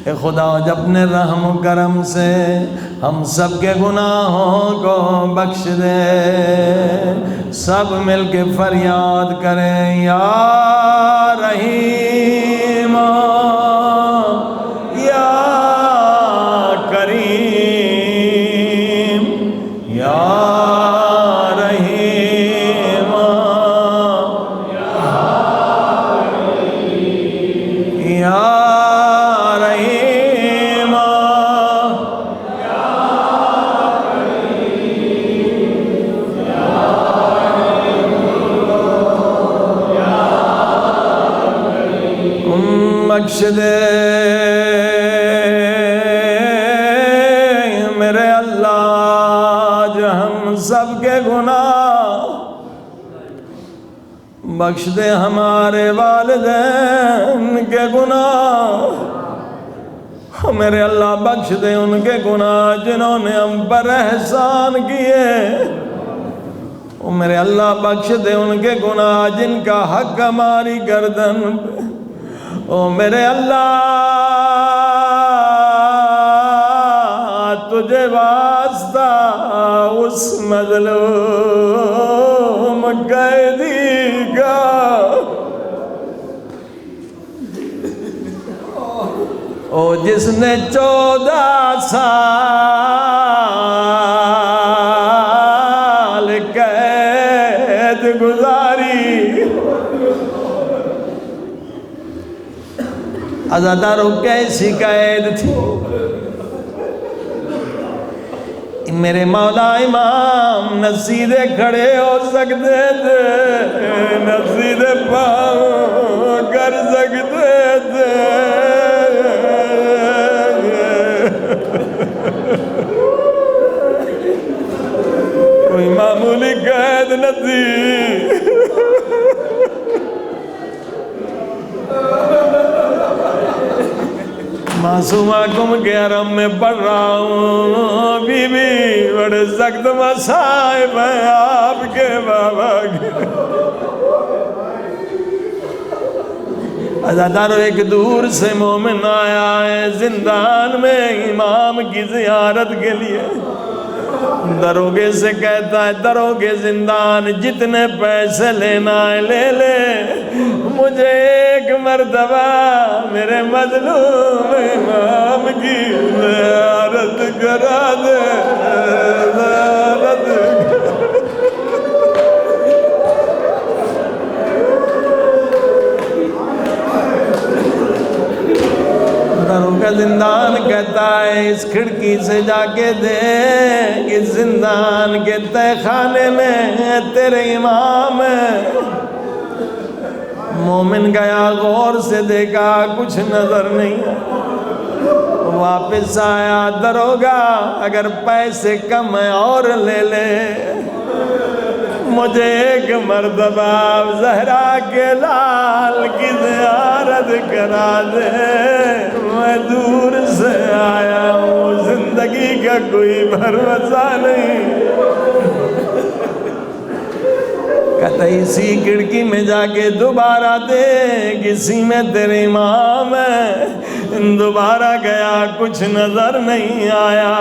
اے خدا جب اپنے رحم و کرم سے ہم سب کے گناہوں کو بخش دے۔ سب مل کے فریاد کریں یا رحیم یا کریم یا رحیم یا رحیم بخش دے میرے اللہ جو ہم سب کے گناہ، بخش دے ہمارے والدین کے گناہ، میرے اللہ بخش دے ان کے گناہ جنہوں نے ہم پر احسان کیے، میرے اللہ بخش دے ان کے گناہ جن کا حق ہماری گردن پہ، او میرے اللہ تجھے واسطہ اس مظلوم قیدی کا او جس نے 14 سال قید گزاری، عزاداروں کیسی قید تھی۔ میرے مولا امام نہ سیدھے کھڑے ہو سکتے تھے، نہ سیدھے پاؤں کر سکتے تھے۔ کوئی معمولی قید نہ تھی، معصومہ کم کے حرم میں پڑھ رہا ہوں، بی بی بڑے سخت مصائب ہیں آپ کے بابا کے۔ عزاداروں ایک دور سے مومن آیا ہے زندان میں امام کی زیارت کے لیے، دروگے سے کہتا ہے دروگے زندان جتنے پیسے لینا ہے لے لے، مجھے ایک مرتبہ میرے مظلوم امام کی زیارت کرا دے، زیارت دروگہ زندان کہتا ہے اس کھڑکی سے جا کے دیکھ، اس زندان کے تہ خانے میں تیرے امام ہے۔ مومن گیا غور سے دیکھا کچھ نظر نہیں، واپس آیا، دروگا اگر پیسے کم ہیں اور لے لے، مجھے ایک مرتبہ زہرا کے لال کی زیارت کرا دے، میں دور سے آیا ہوں، زندگی کا کوئی بھروسہ نہیں۔ کہتا اسی کھڑکی میں جا کے دوبارہ دیکھ، اسی میں تیرے امام ہے۔ دوبارہ گیا، کچھ نظر نہیں آیا۔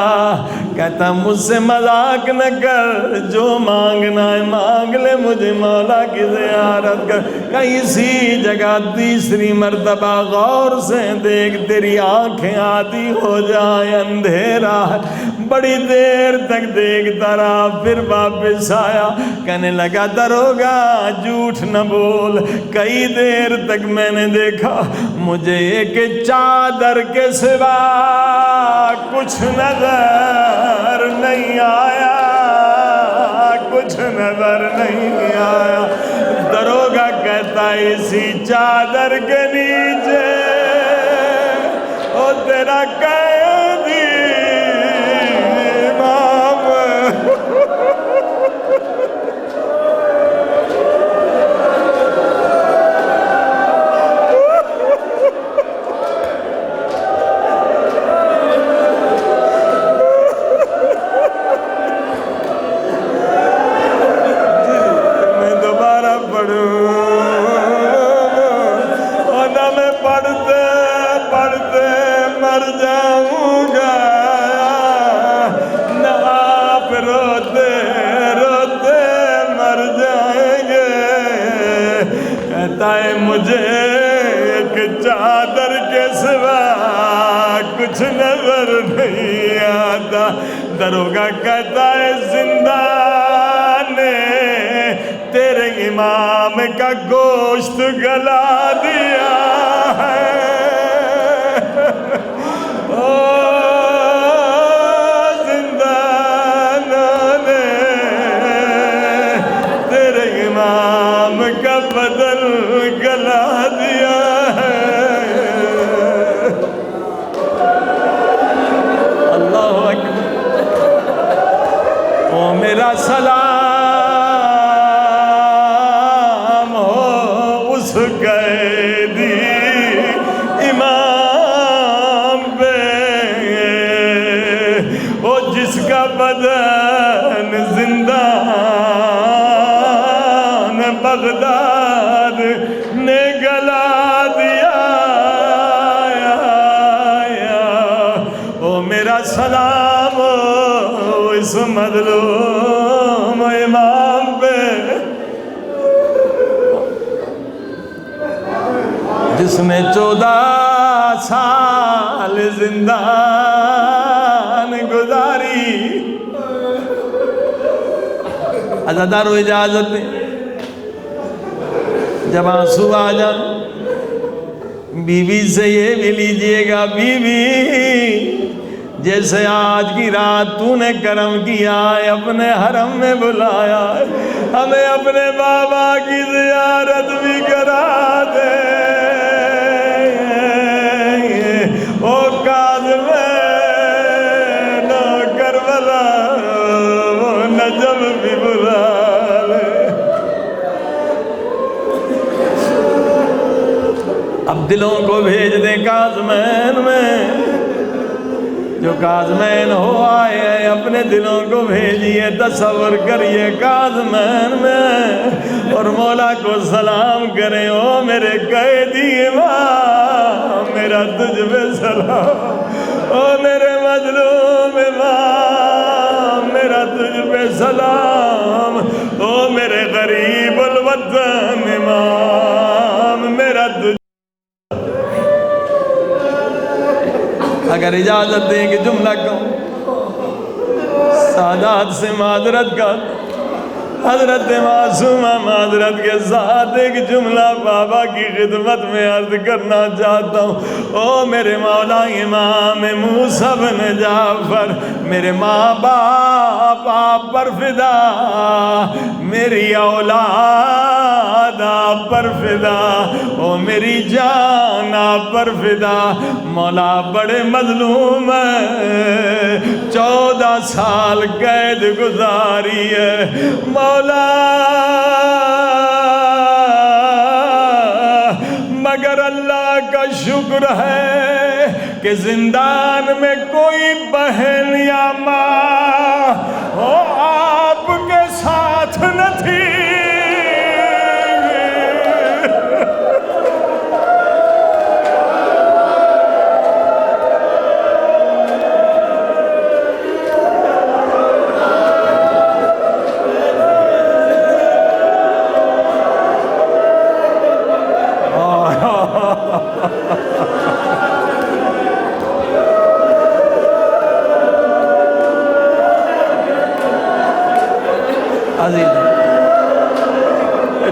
کہتا مجھ سے مذاق نہ کر، جو مانگنا ہے مانگ لے، مجھے مولا کی زیارت کر۔ کہ اسی جگہ تیسری مرتبہ غور سے دیکھ، تیری آنکھیں عادی ہو جائیں، اندھیرا ہے۔ بڑی دیر تک دیکھتا رہا، پھر واپس آیا، کہنے لگا دروگا جھوٹ نہ بول، کئی دیر تک میں نے دیکھا، مجھے ایک چادر کے سوا کچھ نظر نہیں آیا، کچھ نظر نہیں آیا۔ دروگا کہتا اسی چادر کے نیچے او تیرا قیدی امام۔ مجھے ایک چادر کے سوا کچھ نظر نہیں آتا۔ دروگا کہتا ہے زندہ نے تیرے امام کا گوشت گلا دیا ہے، زندانوں نے تیرے امام کا بدل گلا دیا ہے۔ اللہ اکبر۔ او میرا سلام ہو اس قیدی امام پہ، او جس کا بدن زندان بغداد نے گلا دیا۔ او میرا سلام ہو اس مظلوم امام پہ، جس نے 14 سال زندان گزاری۔ عزادارو اجازت دیں، جب آنسو آ جائیں بیوی سے یہ بھی لیجئے گا، بیوی جیسے آج کی رات تو نے کرم کیا ہے، اپنے حرم میں بلایا ہے، ہمیں اپنے بابا کی زیارت بھی کرا دے۔ او کاظم کربلا وہ نجف بھی بلا لے۔ اب دلوں کو بھیج دیں کاظمین میں، جو کاظمین ہو آئے ہیں اپنے دلوں کو بھیجیے، تصور کریے کاظمین میں، اور مولا کو سلام کریں، او میرے قیدی امام میرا تجھ پہ سلام، او میرے مظلوم امام میرا تجھ پہ سلام، او میرے غریب الوطن امام میرا تجھ۔ اگر اجازت دیں کہ جملہ کہوں، سادات سے معذرت کا، حضرت معصومہ معذرت کے ساتھ ایک جملہ بابا کی خدمت میں عرض کرنا چاہتا ہوں۔ او میرے مولا امام موسیٰ بن جعفر، میرے ماں باپ آپ پر فدا، میری اولاد آپ پر فدا، او میری جان آپ پر فدا۔ مولا بڑے مظلوم ہیں، 14 سال قید گزاری ہے مولا، مگر اللہ کا شکر ہے کہ زندان میں کوئی بہن یا ماں وہ آپ کے ساتھ نہ تھی۔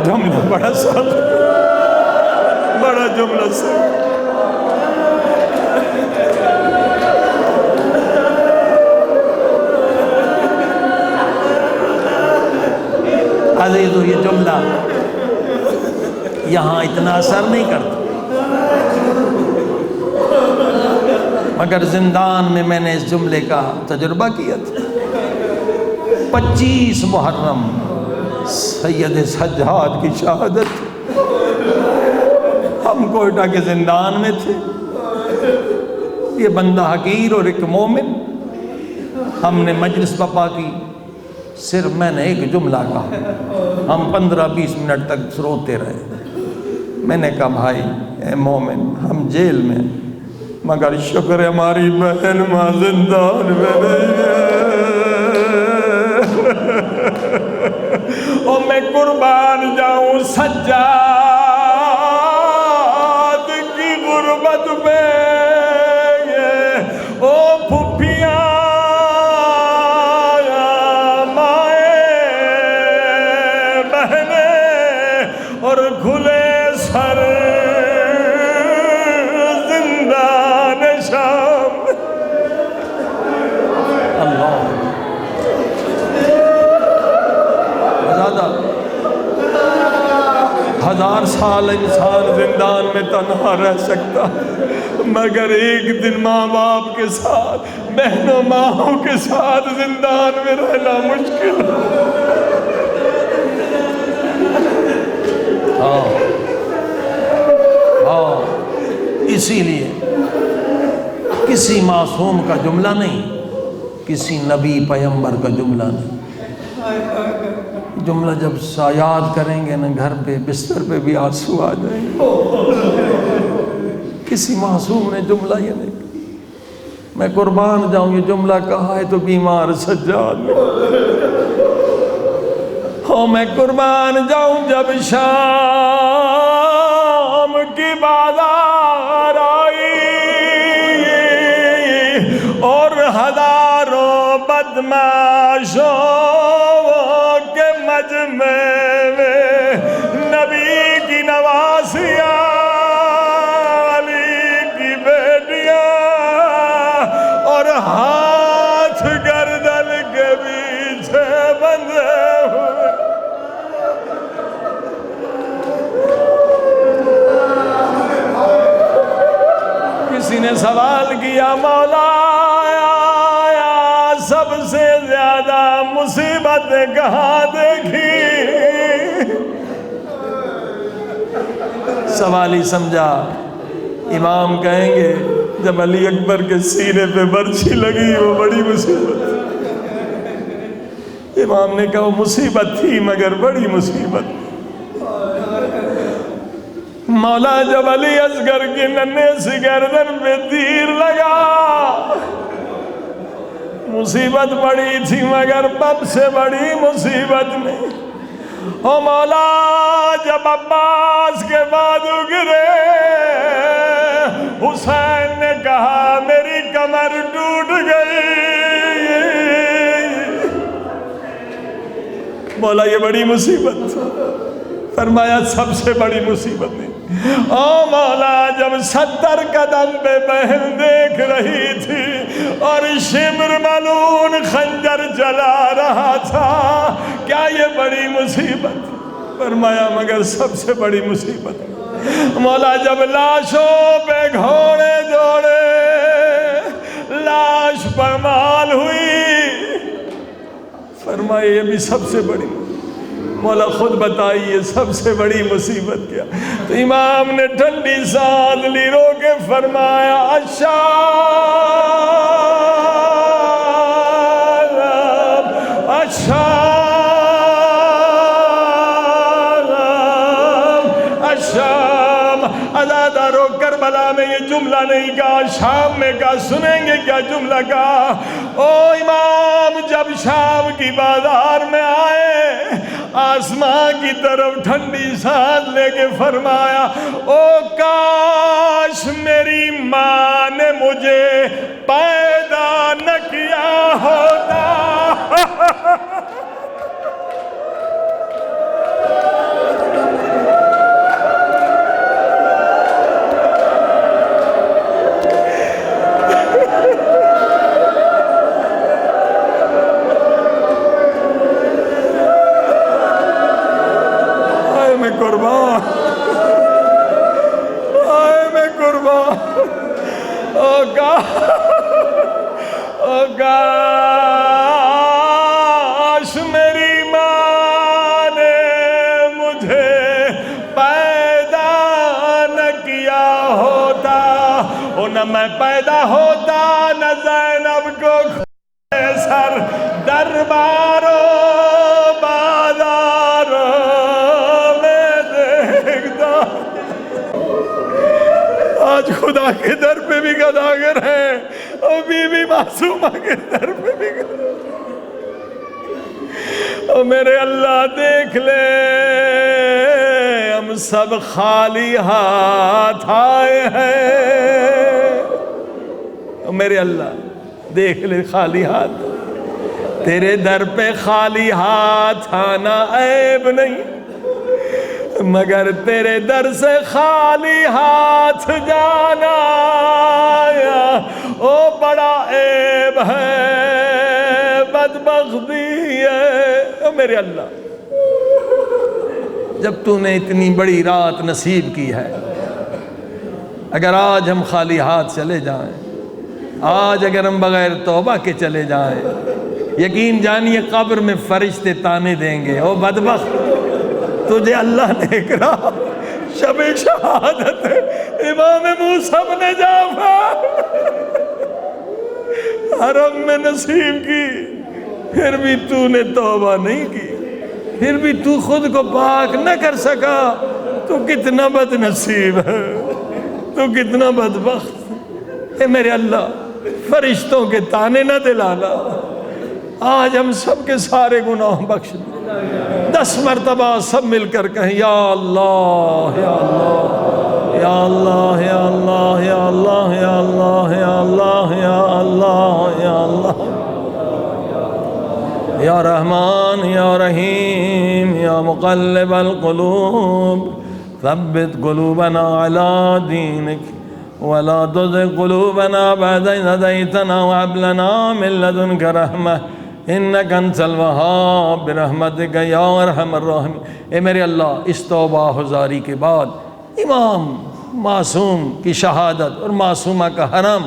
جملہ بڑا سال بڑا جملہ سال عزیزو، یہ جملہ یہاں اتنا اثر نہیں کرتا، مگر زندان میں میں نے اس جملے کا تجربہ کیا تھا۔ 25 محرم سید سجاد کی شہادت، ہم کوئٹہ کے زندان میں تھے، یہ بندہ حقیر اور ایک مومن، ہم نے مجلس بپا کی، صرف میں نے ایک جملہ کہا، ہم 15-20 منٹ تک روتے رہے۔ میں نے کہا بھائی اے مومن، ہم جیل میں، مگر شکر ہے ہماری بہن ماں زندان میں نہیں ہے، اور میں قربان جاؤں سجاد کی غربت میں، او پھپھیاں مائیں بہنیں اور کھلے سر زندان شام۔ اللہ 1000 سال انسان زندان میں تنہا رہ سکتا، مگر ایک دن ماں باپ کے ساتھ، بہنوں ماہوں کے ساتھ زندان میں رہنا مشکل ہے۔ ہاں، اسی لیے کسی معصوم کا جملہ نہیں، کسی نبی پیغمبر کا جملہ نہیں، جملہ جب یاد کریں گے نا گھر پہ بستر پہ بھی آنسو آ جائیں گے۔ کسی معصوم نے جملہ یہ نہیں، میں قربان جاؤں یہ جملہ کہا ہے تو بیمار سجاد نے، ہاں میں قربان جاؤں جب شام کی بازار آئی اور ہزاروں بدماشوں میں نبی کی نواسیاں، علی کی بیٹیاں، اور ہاتھ گردن کے پیچھے بندھے ہوئے، کسی نے سوال کیا مولا سب سے زیادہ مصیبت کہاں دیکھی؟ سوال ہی سمجھا، امام کہیں گے جب علی اکبر کے سینے پہ برچھی لگی وہ بڑی مصیبت، امام نے کہا وہ مصیبت تھی مگر بڑی مصیبت۔ مولا جب علی اصغر کی ننھے سی گردن پہ تیر لگا مصیبت بڑی تھی مگر بب سے بڑی مصیبت نہیں۔ او مولا جب عباس کے بازو گرے حسین نے کہا میری کمر ٹوٹ گئی، مولا یہ بڑی مصیبت. فرمایا سب سے بڑی مصیبت نہیں. او مولا جب 70 قدم پہ بہن دیکھ رہی تھی اور شمر ملون خنجر چلا رہا تھا، کیا یہ بڑی مصیبت؟ فرمایا مگر سب سے بڑی مصیبت. مولا جب لاشوں پہ گھوڑے دوڑے، لاش پامال ہوئی، فرمایا یہ بھی سب سے بڑی. مولا خود بتائیے سب سے بڑی مصیبت کیا؟ تو امام نے ٹھنڈی سانس لی، رو کے فرمایا الشام الشام الشام. عزادارو کربلا میں یہ جملہ نہیں کہا، شام میں کہا. سنیں گے کیا جملہ کہا؟ او امام جب شام کی بازار میں آئے، آسمان کی طرف ٹھنڈی سانس لے کے فرمایا او کاش میری ماں نے مجھے پیدا نہ کیا ہوتا. کاش میری ماں نے مجھے پیدا نہ کیا ہوتا، او نہ میں پیدا ہوتا، نہ زینب کو سر درباروں بازاروں میں دیکھتا. آج خدا کے در پہ بھی گداگر ہیں اور بی بی معصومہ کے در پہ بھی گداگر. اور میرے اللہ دیکھ لے ہم سب خالی ہاتھ آئے ہیں. اور میرے اللہ دیکھ لے خالی ہاتھ. تیرے در پہ خالی ہاتھ آنا عیب نہیں، مگر تیرے در سے خالی ہاتھ جانا او بڑا عیب ہے، بدبختی ہے. میرے اللہ جب تو نے اتنی بڑی رات نصیب کی ہے، اگر آج ہم خالی ہاتھ چلے جائیں، آج اگر ہم بغیر توبہ کے چلے جائیں، یقین جانیے قبر میں فرشتے تانے دیں گے او بدبخت تجھے اللہ نے کرا شب شہادت امام موسیٰ بن جعفر حرم میں نصیب کی، پھر بھی تو نے توبہ نہیں کی، پھر بھی تو خود کو پاک نہ کر سکا. تو کتنا بد نصیب ہے، تو کتنا بدبخت. اے میرے اللہ فرشتوں کے تانے نہ دلانا. آج ہم سب کے سارے گناہ بخش دے. 10 مرتبہ سب مل کر کہیں یا اللہ یا اللہ یا اللہ یا اللہ یا اللہ یا اللہ یا اللہ یا اللہ یا اللہ یا رحمان یا رحیم یا مقلب القلوب ثبت قلوبنا على دينك ولا تزغ قلوبنا بعد إذ هديتنا وهب لنا من لدنك رحمة انک انت الوہاب برحمتک یا ارحم الراحمین. اے میرے اللہ اس توبہ حضاری کے بعد امام معصوم کی شہادت اور معصومہ کا حرم،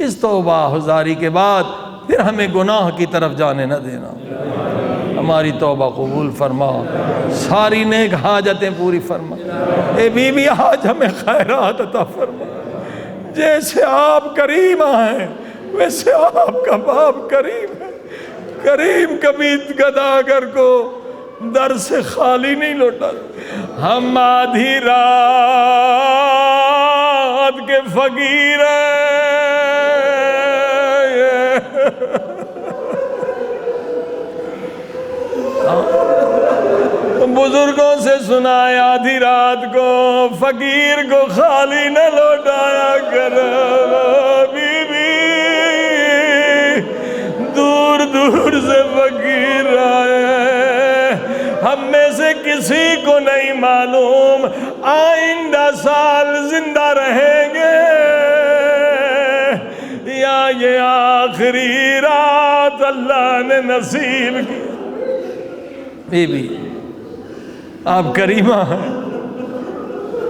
اس توبہ حضاری کے بعد پھر ہمیں گناہ کی طرف جانے نہ دینا. ہماری توبہ قبول فرما، ساری نیک حاجتیں پوری فرما. اے بی بی آج ہمیں خیرات عطا فرما. جیسے آپ کریم ہیں ویسے آپ کا باپ کریم ہے. کریم کبھی گداگر کو در سے خالی نہیں لوٹا. ہم آدھی رات کے فقیر ہیں. بزرگوں سے سنا ہے آدھی رات کو فقیر کو خالی نہ لوٹایا کر. بی بی دور دور سے فقیر آئے کسی کو نہیں معلوم آئندہ سال زندہ رہیں گے یا یہ آخری رات اللہ نے نصیب کی۔ بی بی آپ کریمہ ہیں،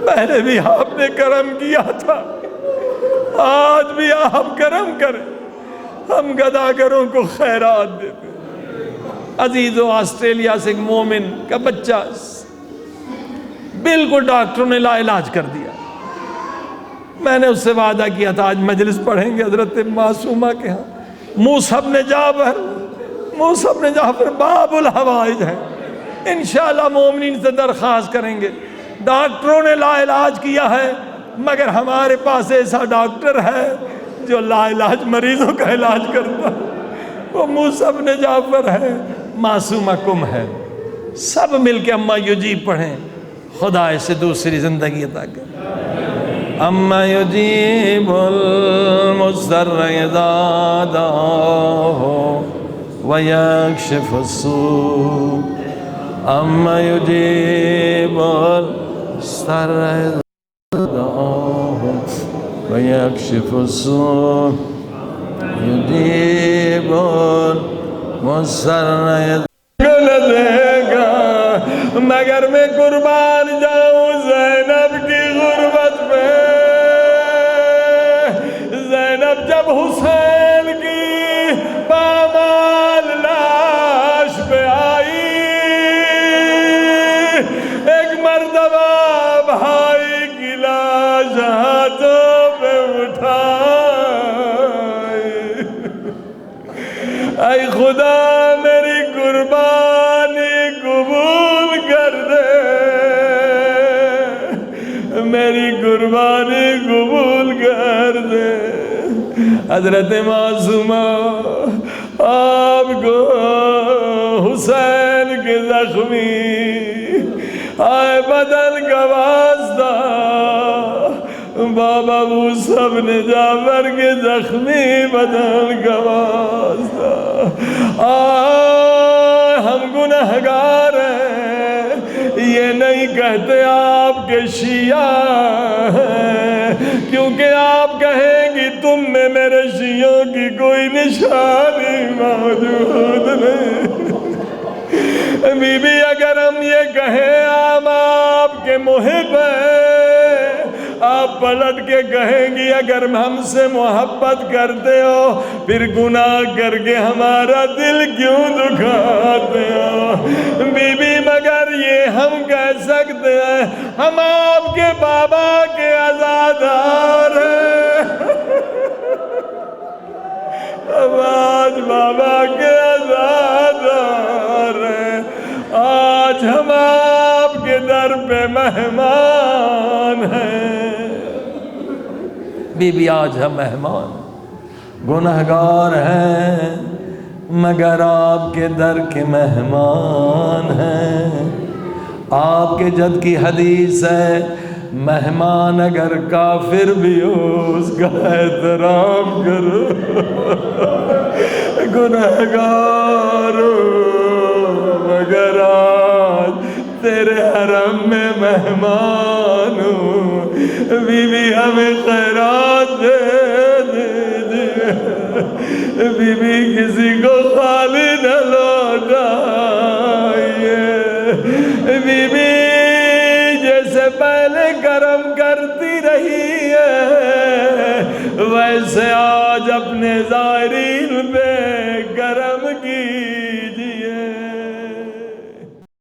پہلے بھی آپ نے کرم کیا تھا، آج بھی آپ کرم کریں، ہم گداگروں کو خیرات دیتے۔ عزیزو، آسٹریلیا سے ایک مومن کا بچہ بالکل ڈاکٹروں نے لا علاج کر دیا۔ میں نے اس سے وعدہ کیا تھا آج مجلس پڑھیں گے حضرت معصومہ کے ہاں، موسیٰ بن جعفر باب الحوائج ہے، انشاءاللہ مومنین سے درخواست کریں گے۔ ڈاکٹروں نے لا علاج کیا ہے، مگر ہمارے پاس ایسا ڈاکٹر ہے جو لا علاج مریضوں کا علاج کرتا ہے، وہ موسیٰ بن جعفر ہے، معصومہ کم ہے۔ سب مل کے اما یجیب پڑھیں، خدا اسے دوسری زندگی عطا کرے۔ اما یجیب المضطر اذا دعاہ ویکشف السوء، اما یجیب المضطر اذا دعاہ ویکشف السوء، یجیب المضطر اذا دے گا۔ مگر میں قربان جاؤں زینب کی غربت پہ۔ زینب جب حسین کی پامال لاش پہ آئی، ایک مرتبہ بھائی کی لاش ہاتھوں پہ اٹھائی، اے خدا میری قربانی قبول کر دے، میری قربانی قبول کر دے۔ حضرت معصومہ آپ کو حسین کے زخمی آئے بدن کا واسطہ، بابا موسیٰ بن جعفر کے زخمی بدن کا واسطہ، ہم گنہگار ہیں، یہ نہیں کہتے آپ کے شیعہ ہیں، کیونکہ آپ کہیں گی تم میں میرے شیعوں کی کوئی نشانی موجود نہیں۔ بی بی اگر ہم یہ کہیں ہم آپ کے محب ہیں، آپ پلٹ کے کہیں گی اگر ہم سے محبت کرتے ہو پھر گناہ کر کے ہمارا دل کیوں دکھاتے ہو؟ بی بی مگر یہ ہم کہہ سکتے ہیں ہم آپ کے بابا کے عزادار ہیں، ہم آج بابا کے عزادار ہیں، آج ہم آپ کے در پہ مہمان ہیں۔ بی بی آج ہم مہمان گنہگار ہیں، مگر آپ کے در کے مہمان ہیں۔ آپ کے جد کی حدیث ہے مہمان اگر کافر بھی ہو اس کا احترام کرو، گنہگار ہو مگر آج تیرے حرم میں مہمان ہوں، بی بی ہمیں خیرات دے دیجئے، بی بی کسی کو خالی نہ لوٹائیے، بی بی جیسے پہلے کرم کرتی رہی ہے ویسے آج اپنے زائرین پہ کرم کی